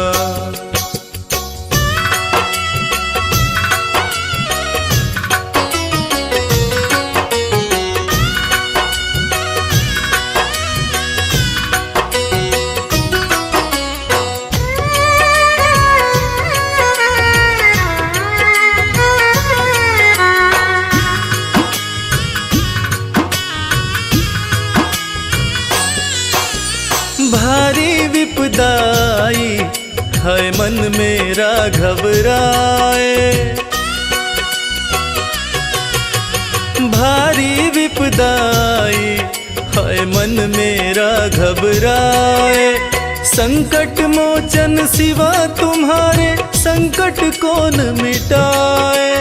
भारी विपदाई है मन मेरा घबराए। भारी विपदाई है मन मेरा घबराए। संकट मोचन सिवा तुम्हारे संकट कौन मिटाए।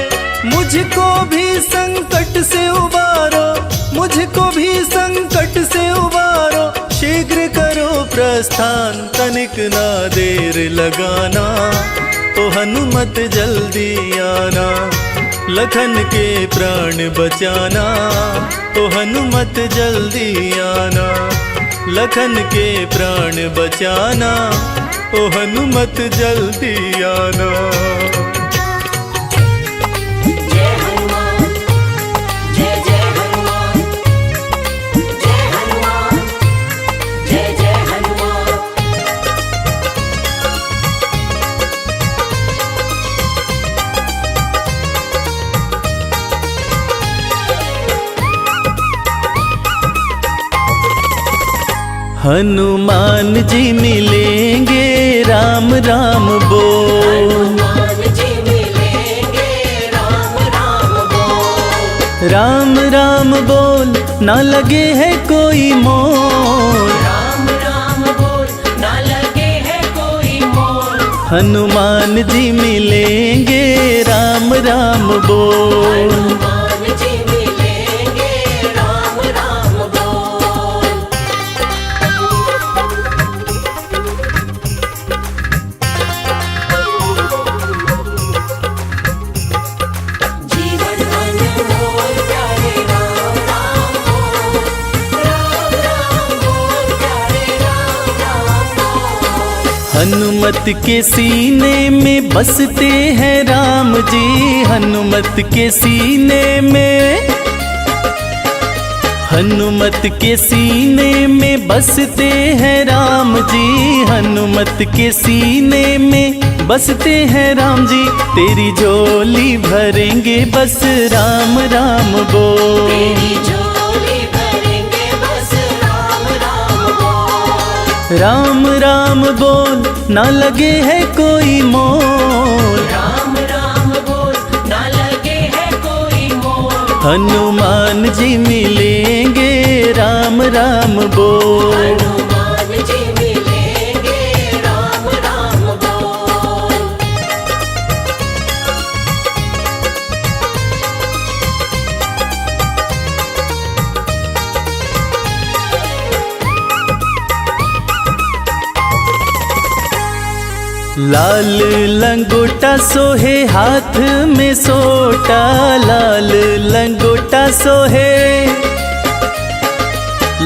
मुझको भी संकट से उबारो, मुझको भी संकट से उबारो। शीघ्र करो प्रस्थान तनिक ना देर लगाना। ओ हनुमत जल्दी आना, लखन के प्राण बचाना। ओ हनुमत जल्दी आना, लखन के प्राण बचाना। ओ हनुमत जल्दी आना। हनुमान जी मिलेंगे राम राम बोल। हनुमान जी मिलेंगे राम राम बोल। राम राम बोल ना लगे है कोई मोल। राम राम बोल ना लगे है कोई मोल। हनुमान जी मिलेंगे राम राम बोल। हनुमान जी मिलेंगे राम राम बोल। जीवन अनमोल प्यारे राम राम हनुमत के सीने में बसते हैं राम जी, हनुमत के सीने में, हनुमत के सीने में बसते हैं राम जी, हनुमत के सीने में बसते हैं राम जी। तेरी झोली भरेंगे बस राम राम बोल, तेरी झोली भरेंगे बस राम राम बोल, राम राम बोल ना लगे है कोई मोल, राम राम बोल ना लगे है कोई मोल, हनुमान जी मिलेंगे राम राम बोल, हनुमान जी मिलेंगे राम राम बोल। लाल लंगोटा सोहे हाथ में सोटा, लाल लंगोटा सोहे,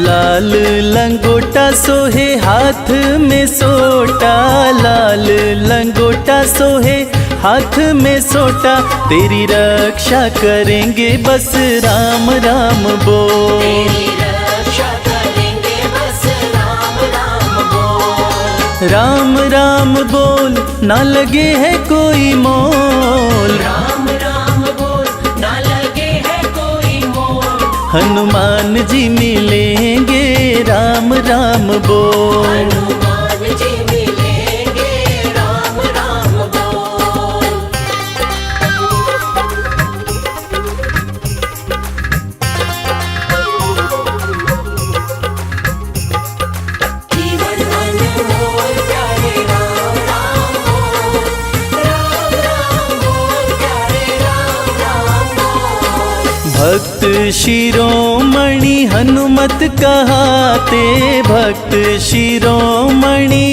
लाल लंगोटा सोहे हाथ में सोटा, लाल लंगोटा सोहे हाथ में सोटा। तेरी रक्षा करेंगे बस राम राम बोल, तेरी रक्षा करेंगे बस राम राम बोल, राम राम बोल ना लगे है कोई मोल, राम राम बोल ना लगे है कोई मोल, हनुमान जी मिलेंगे राम राम बोल, हनुमान जी मिलेंगे राम राम बोल। जीवन अनमोल प्यारे राम राम बोल, राम राम बोल प्यारे राम राम बोल। भक्त शिरोमणि हनुमत कहाते, भक्त शिरोमणि,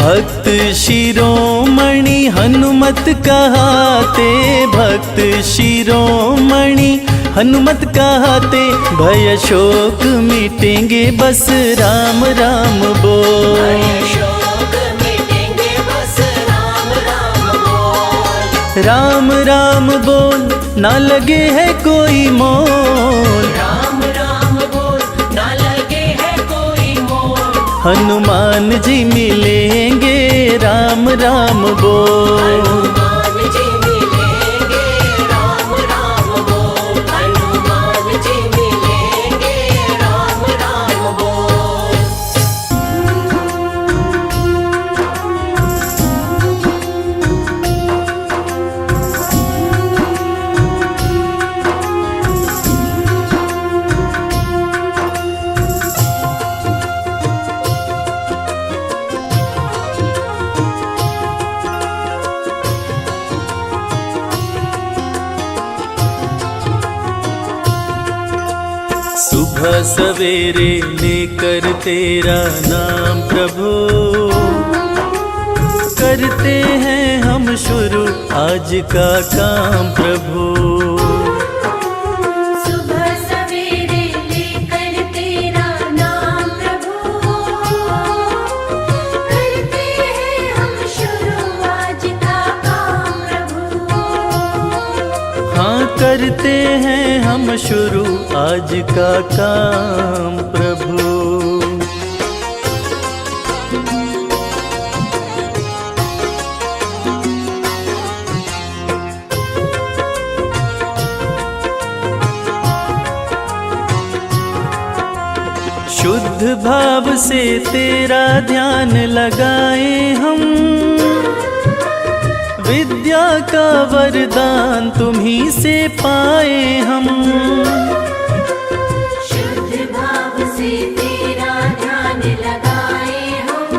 भक्त शिरोमणि हनुमत कहाते, भक्त शिरोमणि हनुमत कहाते। भय शोक मिटेंगे बस राम राम बोल, भय शोक मिटेंगे बस राम राम बोल, राम राम बोल ना लगे है कोई मोल, राम राम बोल ना लगे है कोई मोल, हनुमान जी मिलेंगे राम राम बोल, हनुमान जी मिलेंगे राम राम बोल, हनुमान जी मिलेंगे राम राम बोल। सुबह सवेरे लेकर तेरा नाम प्रभु, करते हैं हम शुरू आज का काम प्रभु, सुबह सवेरे लेकर तेरा नाम प्रभु, करते हैं हम शुरू आज का काम प्रभु, हाँ करते हैं हम शुरू आज का काम प्रभु। शुद्ध भाव से तेरा ध्यान लगाए हम, विद्या का वरदान तुम्ही से पाए हम, शुद्ध भाव से तेरा ध्यान लगाए हम,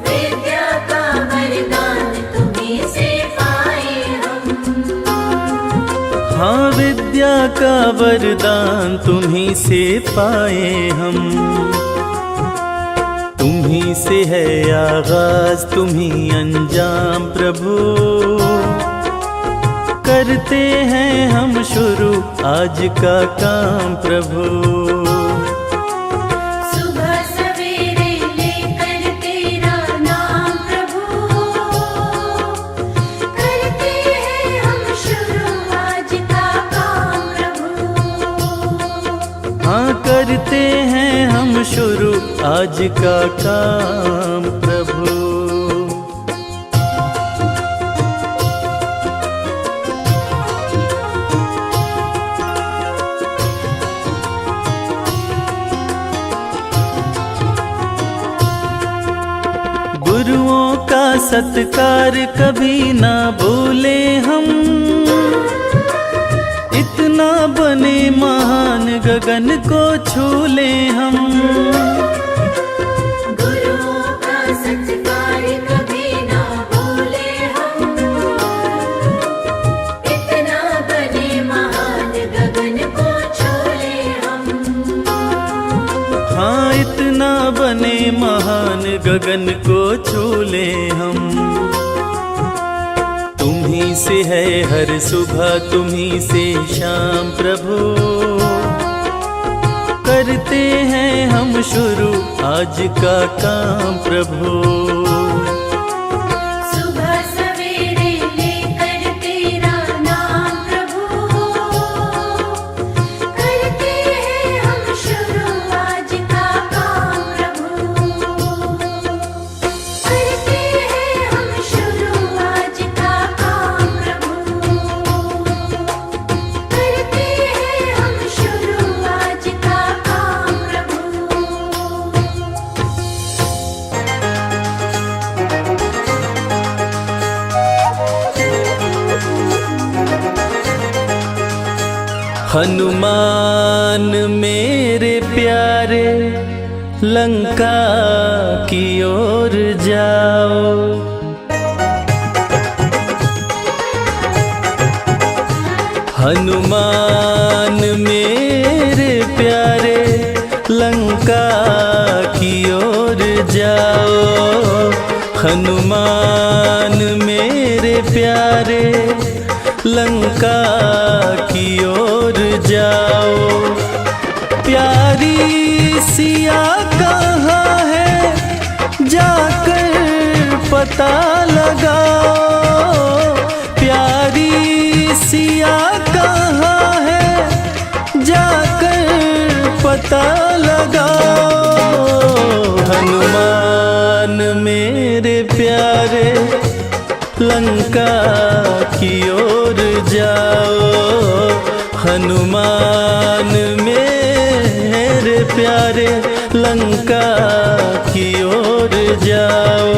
विद्या का वरदान तुम्हीं से पाए हम, हाँ विद्या का वरदान तुम्ही से पाए हम। तुम्ही से है आगाज तुम्ही अंजाम प्रभु, करते हैं हम शुरू आज का काम प्रभु। सुबह सवेरे हाँ करते हैं हम शुरू आज का काम प्रभु। गुरुओं का सत्कार कभी ना भूले हम, इतना बने महान गगन को छू ले हम। गुरुओं का सत्कार कभी ना भूले हम, इतना बने महान गगन को छोले हम। हाँ इतना बने महान गगन को छू ले हम। तुम्ही से है हर सुबह तुम्ही से शाम प्रभु, करते हैं हम शुरू आज का काम प्रभु। सुबह सवेरे लेकर तेरा नाम प्रभु, करते हैं हम शुरू आज का काम प्रभु। करते हैं हम शुरू आज का काम प्रभु। करते हैं हम शुरू आज का काम प्रभु। हनुमान मेरे प्यारे लंका की ओर जाओ। हनुमान मेरे प्यारे लंका की ओर जाओ। हनुमान मेरे प्यारे लंका की ओर जाओ। प्यारी सिया कहाँ है जाकर पता लगाओ। प्यारी सिया कहाँ है जाकर पता लगाओ। हनुमान मेरे प्यारे लंका की ओर जाओ। हनुमान मेरे प्यारे लंका की ओर जाओ।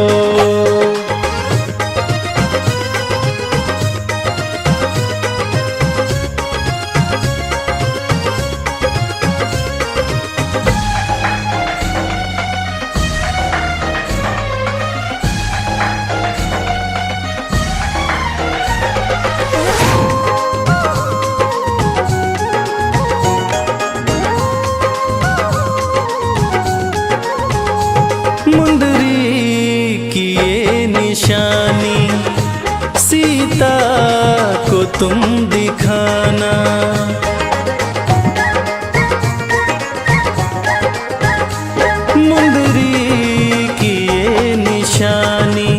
मुंदरी की ये निशानी सीता को तुम दिखाना। मुंदरी की ये निशानी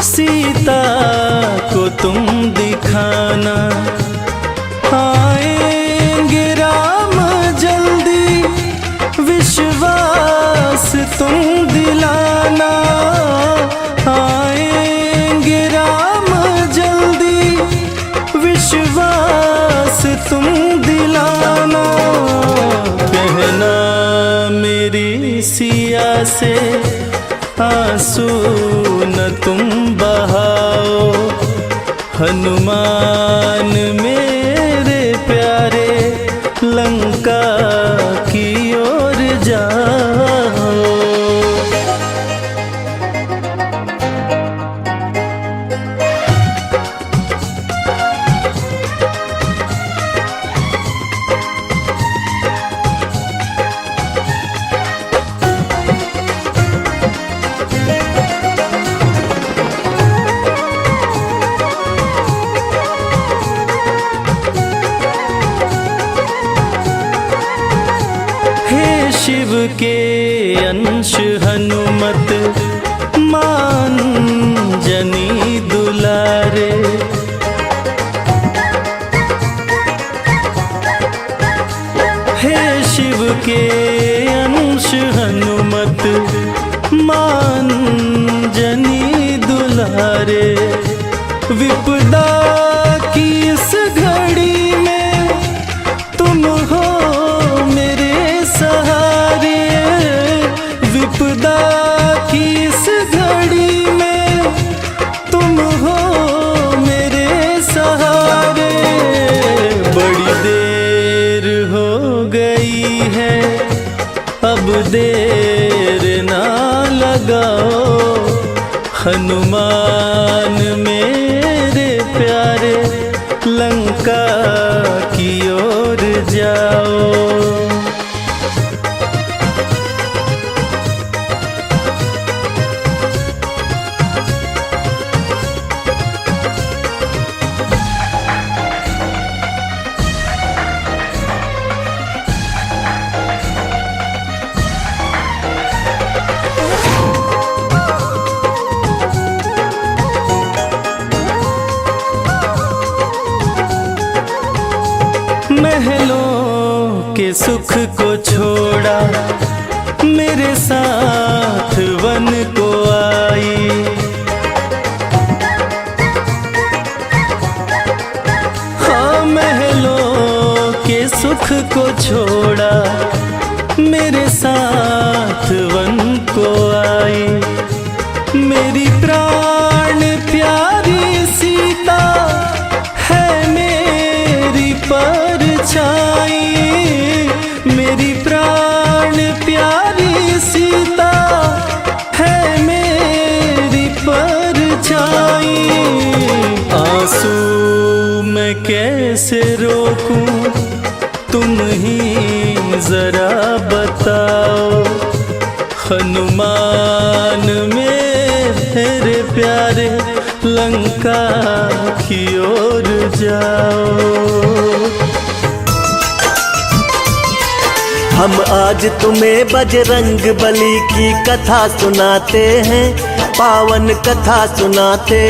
सीता को तुम दिखाना। आएंगे राम जल्दी विश्वास तुम दिलाना। आएंगे राम जल्दी विश्वास तुम दिलाना। कहना मेरी सिया से आंसू न तुम बहाओ। हनुमान मेरे प्यारे लंका की ओर जाओ। शिव के अंश हनुमत मान जनी दुलारे। हे शिव के अंश हनुमत मान जनी दुलारे। विपदा की इस घड़ी में तुम हो मेरे सहारे। विपदा की इस घड़ी में तुम हो मेरे सहारे। बड़ी देर हो गई है अब देर ना लगाओ। हनुमान मेरे प्यारे लंका की ओर जाओ। महलों के सुख को छोड़ा मेरे साथ वन को आई। हाँ महलों के सुख को छोड़ा मेरे साथ वन को आई। मेरी प्राण प्यारी सीता है मेरी परछाई। मेरी प्राण प्यारी सीता है मेरी परछाई। आंसू मैं कैसे रोकूं तुम ही जरा बताओ। हनुमान मेरे प्यारे लंका की ओर जाओ। हम आज तुम्हें बजरंग बली की कथा सुनाते हैं, पावन कथा सुनाते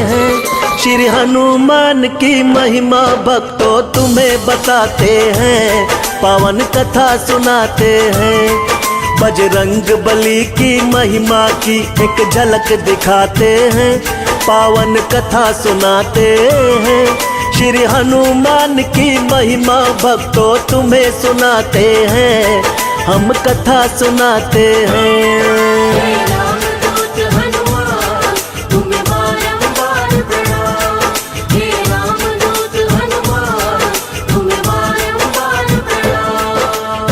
हैं। श्री हनुमान की महिमा भक्तों तुम्हें बताते हैं, पावन कथा सुनाते हैं। बजरंग बली की महिमा की एक झलक दिखाते हैं, पावन कथा सुनाते हैं। श्री हनुमान की महिमा भक्तों तुम्हें सुनाते हैं, हम कथा सुनाते हैं। रामदूत हनुमान तुम्हें बारंबार प्रणाम। हे रामदूत हनुमान तुम्हें बारंबार प्रणाम।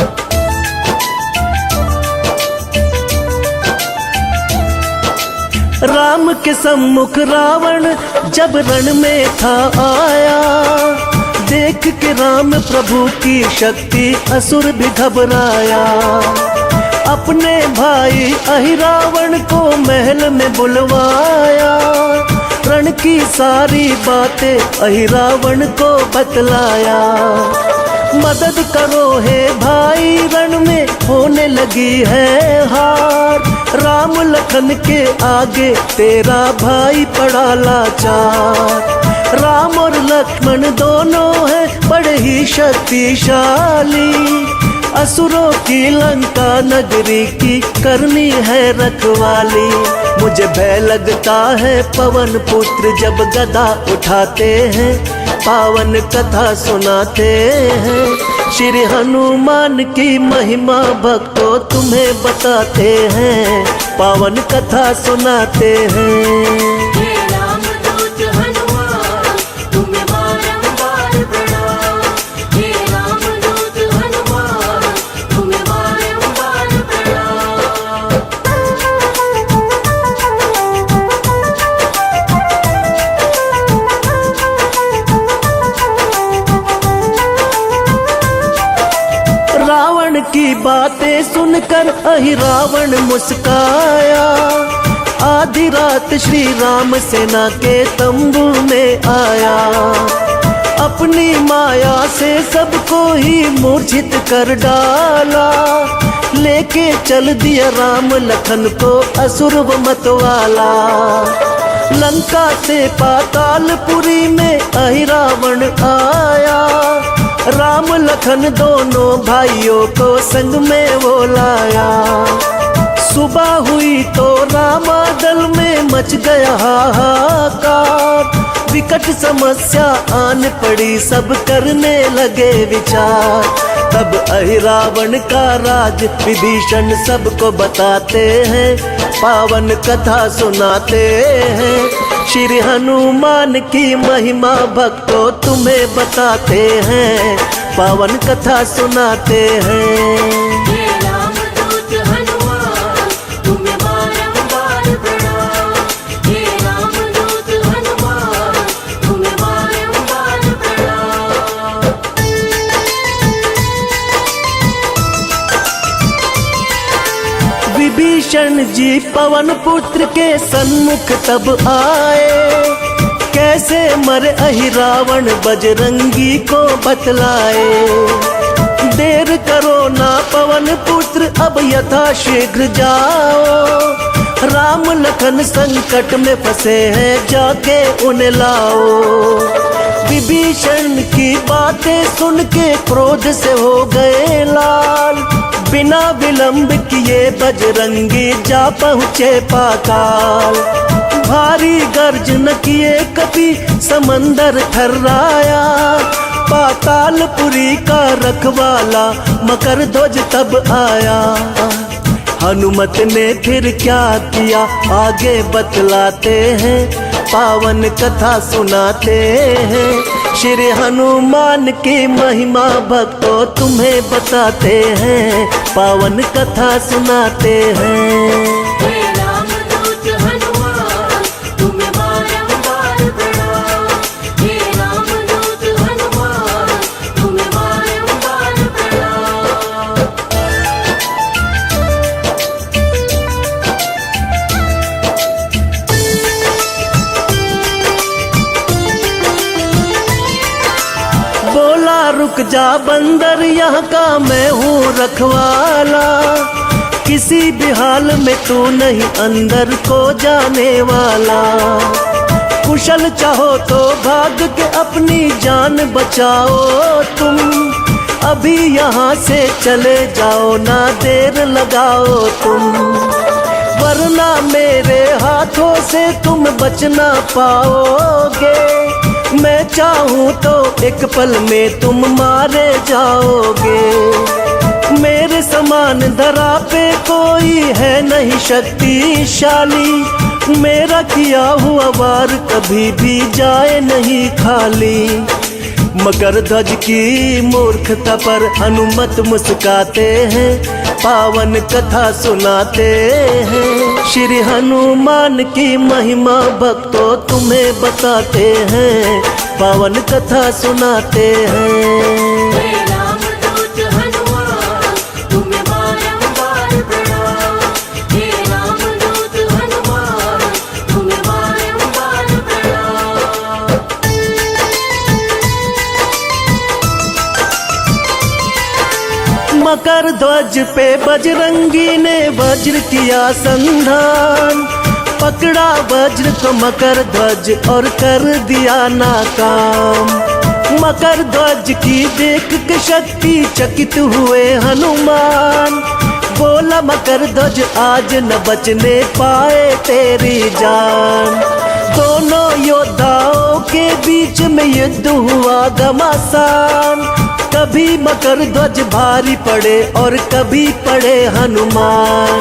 राम के सम्मुख रावण जब रण में था आया, देख के राम प्रभु की शक्ति असुर भी घबराया। अपने भाई अहिरावण को महल में बुलवाया, रण की सारी बातें अहिरावण को बतलाया। मदद करो हे भाई रण में होने लगी है हार। राम लखन के आगे तेरा भाई पड़ा लाचार। राम और लक्ष्मण दोनों हैं बड़े ही शक्तिशाली, असुरों की लंका नगरी की करनी है रखवाली। मुझे भय लगता है पवन पुत्र जब गदा उठाते हैं, पावन कथा सुनाते हैं। श्री हनुमान की महिमा भक्तों तुम्हें बताते हैं, पावन कथा सुनाते हैं। हे रामदूत हनुमान तुम्हें बारंबार प्रणाम। हे रामदूत हनुमान तुम्हें बारंबार प्रणाम। रावण की बातें सुनकर अहिरावण मुस्काया। आधी रात श्री राम सेना के तंबू में आया। अपनी माया से सबको ही मूर्छित कर डाला, लेके चल दिया राम लखन को असुर मतवाला। लंका से पातालपुरी में अहिरावण आया, राम लखन दोनों भाइयों को संग में वो लाया। सुबह हुई तो रामादल में मच गया हाहाकार। विकट समस्या आन पड़ी, सब करने लगे विचार। तब अहिरावण का राज विभीषण सबको बताते हैं, पावन कथा सुनाते हैं। श्री हनुमान की महिमा भक्तों तुम्हें बताते हैं, पावन कथा सुनाते हैं। हे रामदूत हनुमान तुम्हें बारंबार प्रणाम। हे रामदूत हनुमान तुम्हें बारंबार प्रणाम। विभीषण जी पवन पुत्र के सन्मुख तब आए, कैसे मरे अहिरावण बजरंगी को बतलाए। देर करो ना पवन पुत्र अब यथा शीघ्र जाओ, राम लखन संकट में फंसे हैं जाके उन्हें लाओ। विभीषण की बातें सुन के क्रोध से हो गए लाल, बिना विलंब किए बजरंगी जा पहुँचे पाताल। भारी गर्जन किए कपि समंदर थर्राया, पातालपुरी का रखवाला मकर ध्वज तब आया। हनुमत ने फिर क्या किया आगे बतलाते हैं, पावन कथा सुनाते हैं। श्री हनुमान की महिमा भक्तों तुम्हें बताते हैं, पावन कथा सुनाते हैं। हे रामदूत हनुमान तुम्हें बारंबार प्रणाम। हे रामदूत हनुमान तुम्हें बारंबार प्रणाम। बोला रुक जा बंदर यहाँ का मैं हूँ रखवाला, किसी भी हाल में तू नहीं अंदर को जाने वाला। कुशल चाहो तो भाग के अपनी जान बचाओ तुम, अभी यहाँ से चले जाओ ना देर लगाओ तुम, वरना मेरे हाथों से तुम बच ना पाओगे। मैं चाहूँ तो एक पल में तुम मारे जाओगे। मेरे समान धरा पे कोई है नहीं शक्तिशाली, मेरा किया हुआ वार कभी भी जाए नहीं खाली। मकर ध्वज की मूर्खता पर हनुमत मुस्काते हैं, पावन कथा सुनाते हैं। श्री हनुमान की महिमा भक्तों तुम्हें बताते हैं, पावन कथा सुनाते हैं। हे रामदूत हनुमान तुम्हें बारंबार प्रणाम। हे रामदूत हनुमान तुम्हें बारंबार प्रणाम। मकर ध्वज पे बजरंगी ने वज्र किया संधान, पकड़ा वज्र तो मकर ध्वज और कर दिया नाकाम। मकर ध्वज की देख के शक्ति चकित हुए हनुमान, बोला मकर ध्वज आज न बचने पाए तेरी जान। दोनों योद्धाओं के बीच में युद्ध हुआ घमासान, कभी मकर ध्वज भारी पड़े और कभी पड़े हनुमान।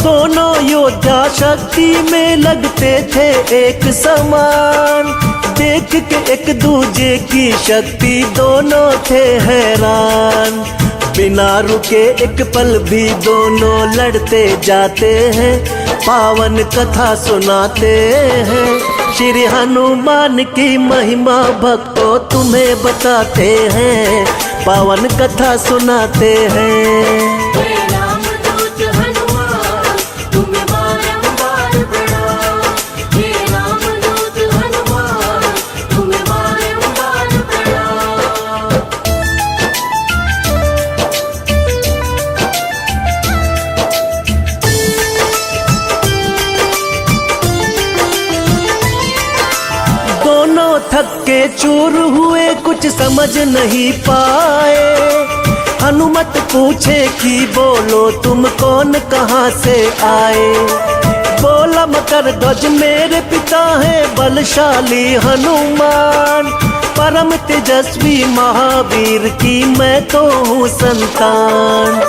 दोनों योद्धा शक्ति में लगते थे एक समान, देख के एक दूजे की शक्ति दोनों थे हैरान। बिना रुके एक पल भी दोनों लड़ते जाते हैं, पावन कथा सुनाते हैं। श्री हनुमान की महिमा भक्तों तुम्हें बताते हैं, पावन कथा सुनाते हैं। हे रामदूत हनुमान तुम्हें बारंबार प्रणाम। हे रामदूत हनुमान तुम्हें बारंबार प्रणाम। दोनों थक के चूर हुए कुछ समझ नहीं पाए। हनुमत पूछे कि बोलो तुम कौन कहाँ से आए। बोला मकर ध्वज मेरे पिता है बलशाली हनुमान, परम तेजस्वी महावीर की मैं तो हूँ संतान।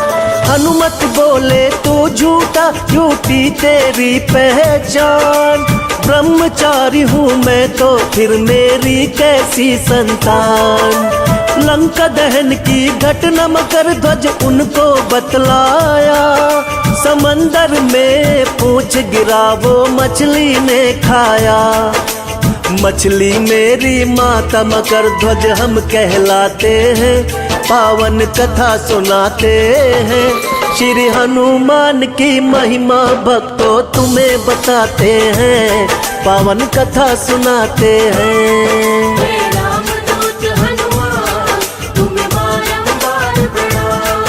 हनुमत बोले तू झूठा, झूठी तेरी पहचान। ब्रह्मचारी हूँ मैं तो फिर मेरी कैसी संतान। लंका दहन की घटना मकर ध्वज उनको बतलाया। समंदर में पूछ गिरा वो मछली ने खाया। मछली मेरी माता मकर ध्वज हम कहलाते हैं, पावन कथा सुनाते हैं। श्री हनुमान की महिमा भक्तों तुम्हें बताते हैं, पावन कथा सुनाते हैं। हे रामदूत हनुमान तुम्हें बारंबार प्रणाम।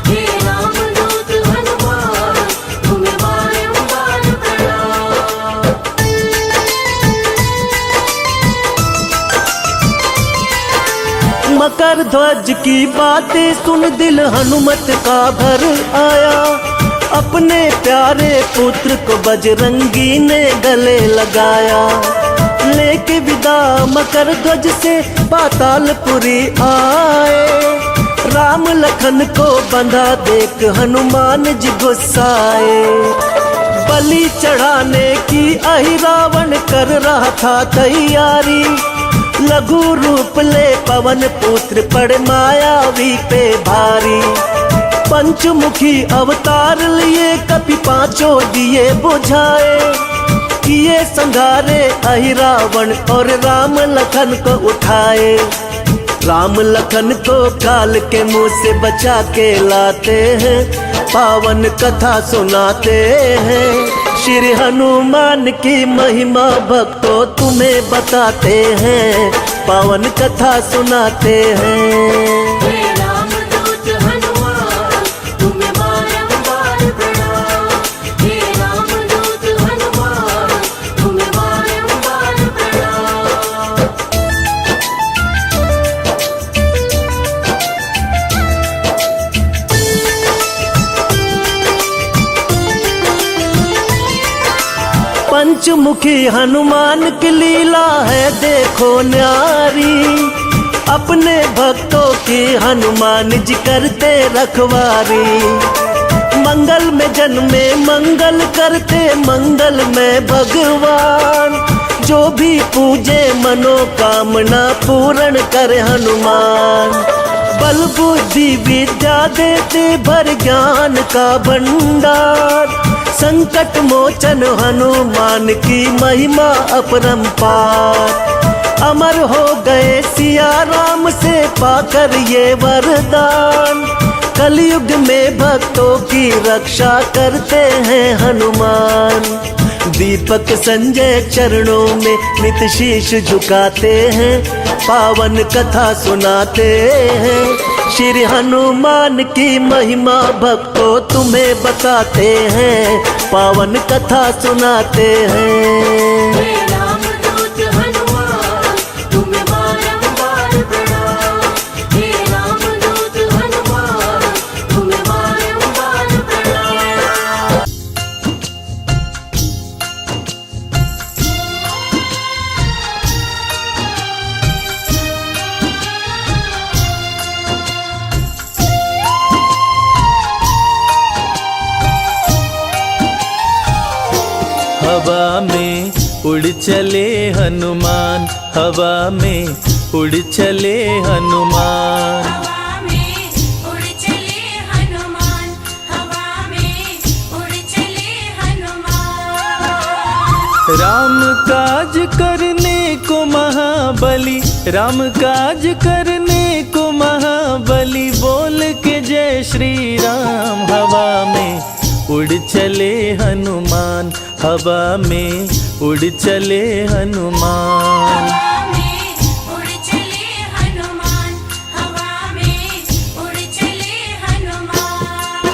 हे रामदूत हनुमान तुम्हें बारंबार प्रणाम। मकर ध्वज की बातें सुन दिल हनुमत का भर आया। अपने प्यारे पुत्र को बजरंगी ने गले लगाया। लेके विदा मकर ध्वज से पातालपुरी आए। राम लखन को बंधा देख हनुमान जी गुस्साए। बलि चढ़ाने की अहिरावण कर रहा था तैयारी। लघु रूप ले पवन पुत्र पड़ मायावी पे भारी। पंचमुखी अवतार लिए कपि पांचों दिए बुझाए। किए संघारे अहिरावण और राम लखन को उठाए। राम लखन को काल के मुंह से बचा के लाते हैं, पावन कथा सुनाते हैं। श्री हनुमान की महिमा भक्तों तुम्हें बताते हैं, पावन कथा सुनाते हैं। हे रामदूत हनुमान तुम्हें बारंबार प्रणाम। हे रामदूत हनुमान तुम्हें बारंबार प्रणाम। पंचमुखी हनुमान की लीला है देखो न्यारी। अपने भक्तों की हनुमान जी करते रखवारी। मंगल में जन्मे मंगल करते मंगल में भगवान। जो भी पूजे मनोकामना पूर्ण करे हनुमान। बल बुद्धि विद्या देते भर ज्ञान का भंडार। संकट मोचन हनुमान की महिमा अपरंपार। अमर हो गए सिया राम से पाकर ये वरदान। कलयुग में भक्तों की रक्षा करते हैं हनुमान। दीपक संजय चरणों में नित शीश झुकाते हैं, पावन कथा सुनाते हैं। श्री हनुमान की महिमा भक्तों तुम्हें बताते हैं, पावन कथा सुनाते हैं। हे रामदूत हनुमान तुम्हें बारंबार प्रणाम। हे रामदूत हनुमान तुम्हें बारंबार प्रणाम। हवा में उड़ चले हनुमान, हवा में उड़ चले हनुमान। हवा में उड़ चले हनुमान, हवा में उड़ चले हनुमान। राम काज करने को महाबली, राम काज करने को महाबली। बोल के जय श्री राम। हवा में उड़ चले हनुमान, हवा में उड़ चले हनुमान। हवा में उड़ चले हनुमान, हवा में उड़ चले हनुमान।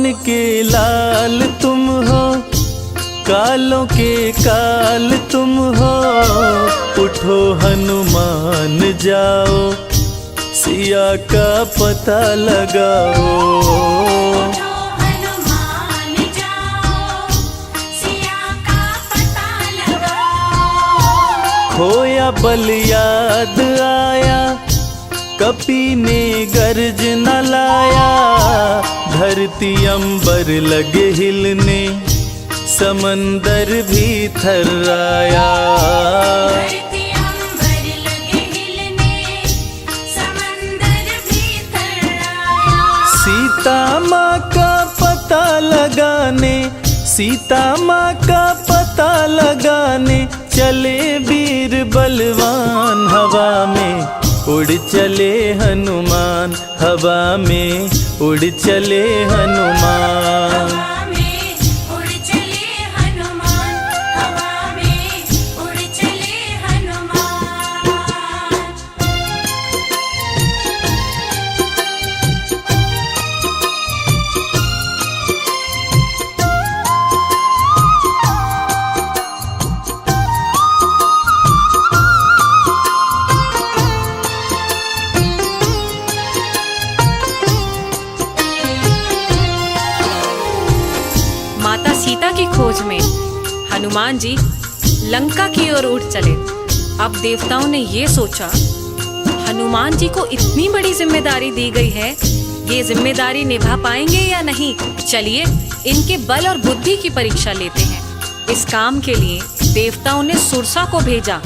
पवन के लाल तुम हो, कालों के काल तुम हो। उठो हनुमान जाओ, सिया का पता लगाओ। उठो हनुमान जाओ, सिया का पता लगाओ। खोया बल याद आया, कपी ने गर्ज न लाया। धरती अंबर लगे हिलने, समंदर भी थर्राया। धरती अंबर लगे हिलने, समंदर भी थर्राया। सीता माँ का पता लगाने, सीता माँ का पता लगाने चले वीर बलवान। हवा में उड़ चले हनुमान, हवा में उड़ चले हनुमान। हवा में उड़ चले हनुमान, हवा में उड़ चले हनुमान। माता सीता की खोज में हनुमान जी लंका की ओर उठ चले। अब देवताओं ने ये सोचा, हनुमान जी को इतनी बड़ी जिम्मेदारी दी गई है, ये जिम्मेदारी निभा पाएंगे या नहीं। चलिए इनके बल और बुद्धि की परीक्षा लेते हैं। इस काम के लिए देवताओं ने सुरसा को भेजा,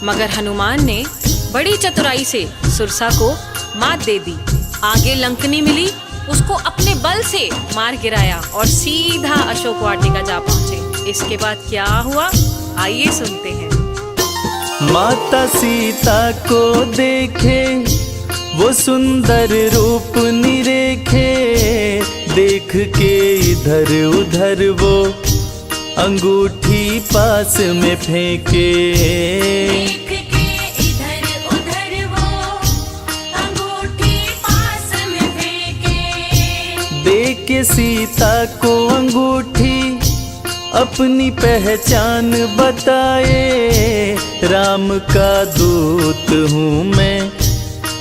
मगर हनुमान ने बड़ी चतुराई से सुरसा को मात दे दी। आगे लंकनी मिली, उसको अपने बल से मार गिराया और सीधा अशोक वाटिका जा पहुंचे। इसके बाद क्या हुआ, आइए सुनते हैं। माता सीता को देखे, वो सुंदर रूप निरेखे। देख के इधर उधर वो अंगूठी पास में फेंके। देख के इधर उधर वो अंगूठी पास में फेंके। देख के सीता को अंगूठी अपनी पहचान बताए। राम का दूत हूँ मैं,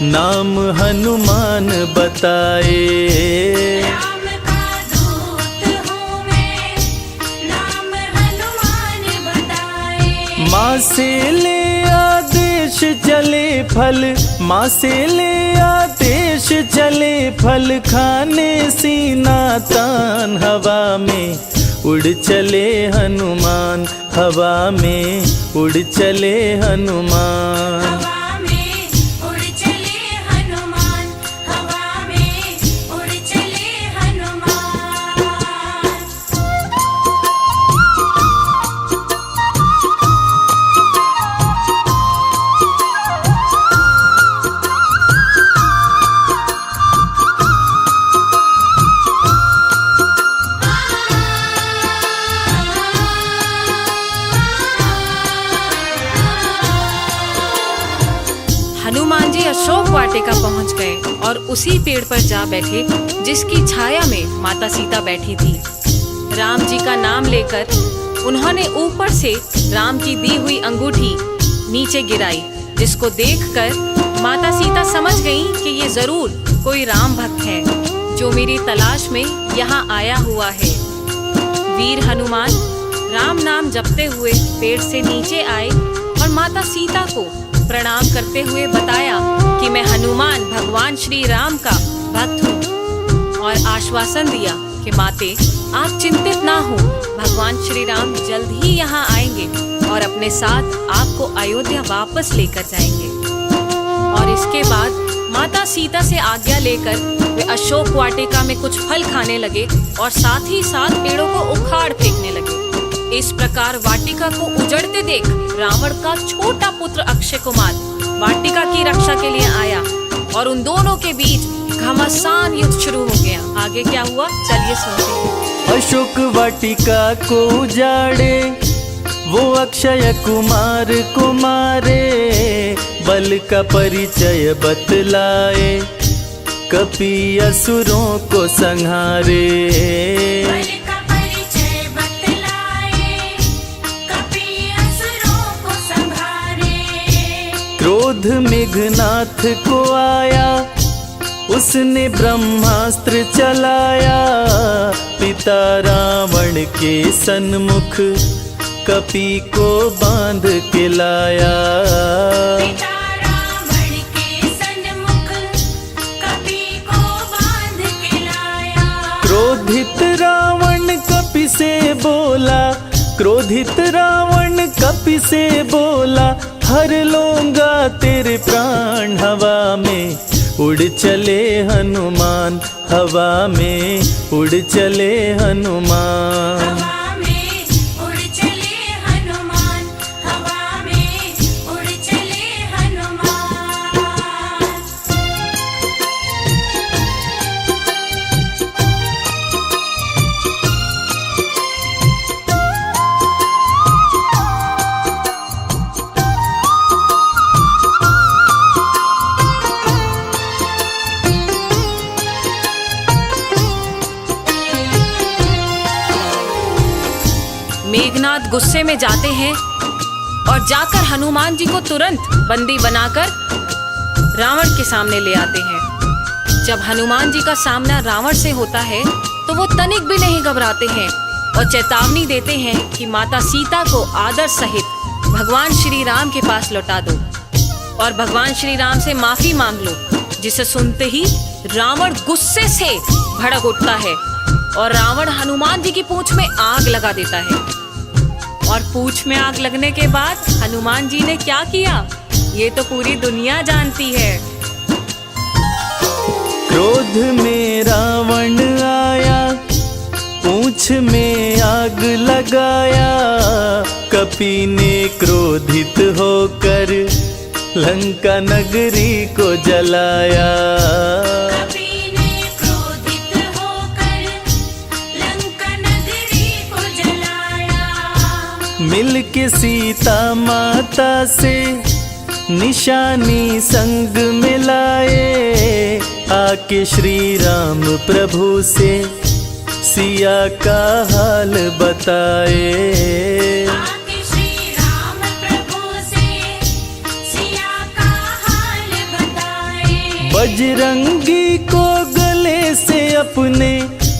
नाम हनुमान बताए। राम का दूत हूँ मैं, नाम हनुमान बताए। माँ से ले आदेश चले फल, माँ से ले आदेश चले फल। खाने सीना तान, हवा में उड़ चले हनुमान, हवा में उड़ चले हनुमान। हवा में उड़ चले हनुमान, हवा में उड़ चले हनुमान। हनुमान जी अशोक वाटिका पहुंच गए और उसी पेड़ पर जा बैठे जिसकी छाया में माता सीता बैठी थी। राम जी का नाम लेकर उन्होंने ऊपर से राम की दी हुई अंगूठी नीचे गिराई, जिसको देखकर माता सीता समझ गईं कि ये जरूर कोई राम भक्त है जो मेरी तलाश में यहाँ आया हुआ है। वीर हनुमान राम नाम जपते हुए पेड़ से नीचे आए और माता सीता को प्रणाम करते हुए बताया कि मैं हनुमान भगवान श्री राम का भक्त हूँ, और आश्वासन दिया कि माते आप चिंतित ना हो, भगवान श्री राम जल्द ही यहाँ आएंगे और अपने साथ आपको अयोध्या वापस लेकर जाएंगे। और इसके बाद माता सीता से आज्ञा लेकर वे अशोक वाटिका में कुछ फल खाने लगे और साथ ही साथ पेड़ों को उखाड़ फेंकने लगे। इस प्रकार वाटिका को उजड़ते देख रावण का छोटा पुत्र अक्षय कुमार वाटिका की रक्षा के लिए आया और उन दोनों के बीच घमासान युद्ध शुरू हो गया। आगे क्या हुआ, चलिए सुनते हैं। अशोक वाटिका को उजाड़े, वो अक्षय कुमार को मारे। बल का परिचय बतलाए, कपि असुरों को संहारे। बल का परिचय बतलाए, कपि असुरों को संहारे। क्रोध मेघनाथ को आया, उसने ब्रह्मास्त्र चलाया। पिता रावण के सन्मुख कपि को बांध के लाया। पिता रावण के सन्मुख कपि को बांध के लाया। क्रोधित रावण कपि से बोला, क्रोधित रावण कपि से बोला, हर लूंगा तेरे प्राण। हवा में उड़ चले हनुमान, हवा में उड़ चले हनुमान। हवा में उड़ चले हनुमान, हवा में उड़ चले हनुमान। मेघनाथ गुस्से में जाते हैं और जाकर हनुमान जी को तुरंत बंदी बनाकर रावण के सामने ले आते हैं। जब हनुमान जी का सामना रावण से होता है तो वो तनिक भी नहीं घबराते हैं और चेतावनी देते हैं कि माता सीता को आदर सहित भगवान श्री राम के पास लौटा दो और भगवान श्री राम से माफी मांग लो। जिसे सुनते ही रावण गुस्से से भड़क उठता है और रावण हनुमान जी की पूंछ में आग लगा देता है। और पूंछ में आग लगने के बाद हनुमान जी ने क्या किया, ये तो पूरी दुनिया जानती है। क्रोध में रावण आया, पूंछ में आग लगाया। कपि ने क्रोधित होकर लंका नगरी को जलाया। कपि ने क्रोधित होकर लंका नगरी को जलाया। मिल के सीता माता से निशानी संग मिलाए। आके श्री राम प्रभु से सिया का हाल बताए। आके श्री राम प्रभु से सिया का हाल बताए। बजरंगी को गले से अपने,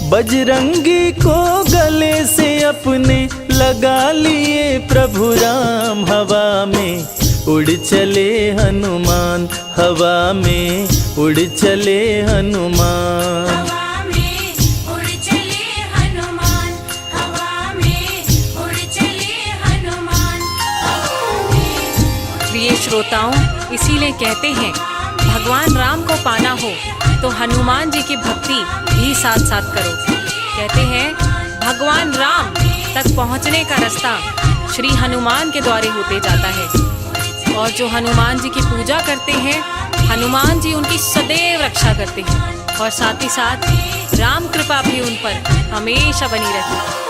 बजरंगी को गले से अपने लगा लिए प्रभु राम। हवा में उड़ चले हनुमान, हवा में उड़ चले हनुमान। हवा में उड़ चले हनुमान, हवा में उड़ चले हनुमान। प्रिय श्रोताओं, इसीलिए कहते हैं भगवान राम को पाना हो तो हनुमान जी की भक्ति भी साथ साथ करो। कहते हैं भगवान राम तक पहुंचने का रास्ता श्री हनुमान के द्वारे होते जाता है। और जो हनुमान जी की पूजा करते हैं, हनुमान जी उनकी सदैव रक्षा करते हैं और साथ ही साथ राम कृपा भी उन पर हमेशा बनी रहती है।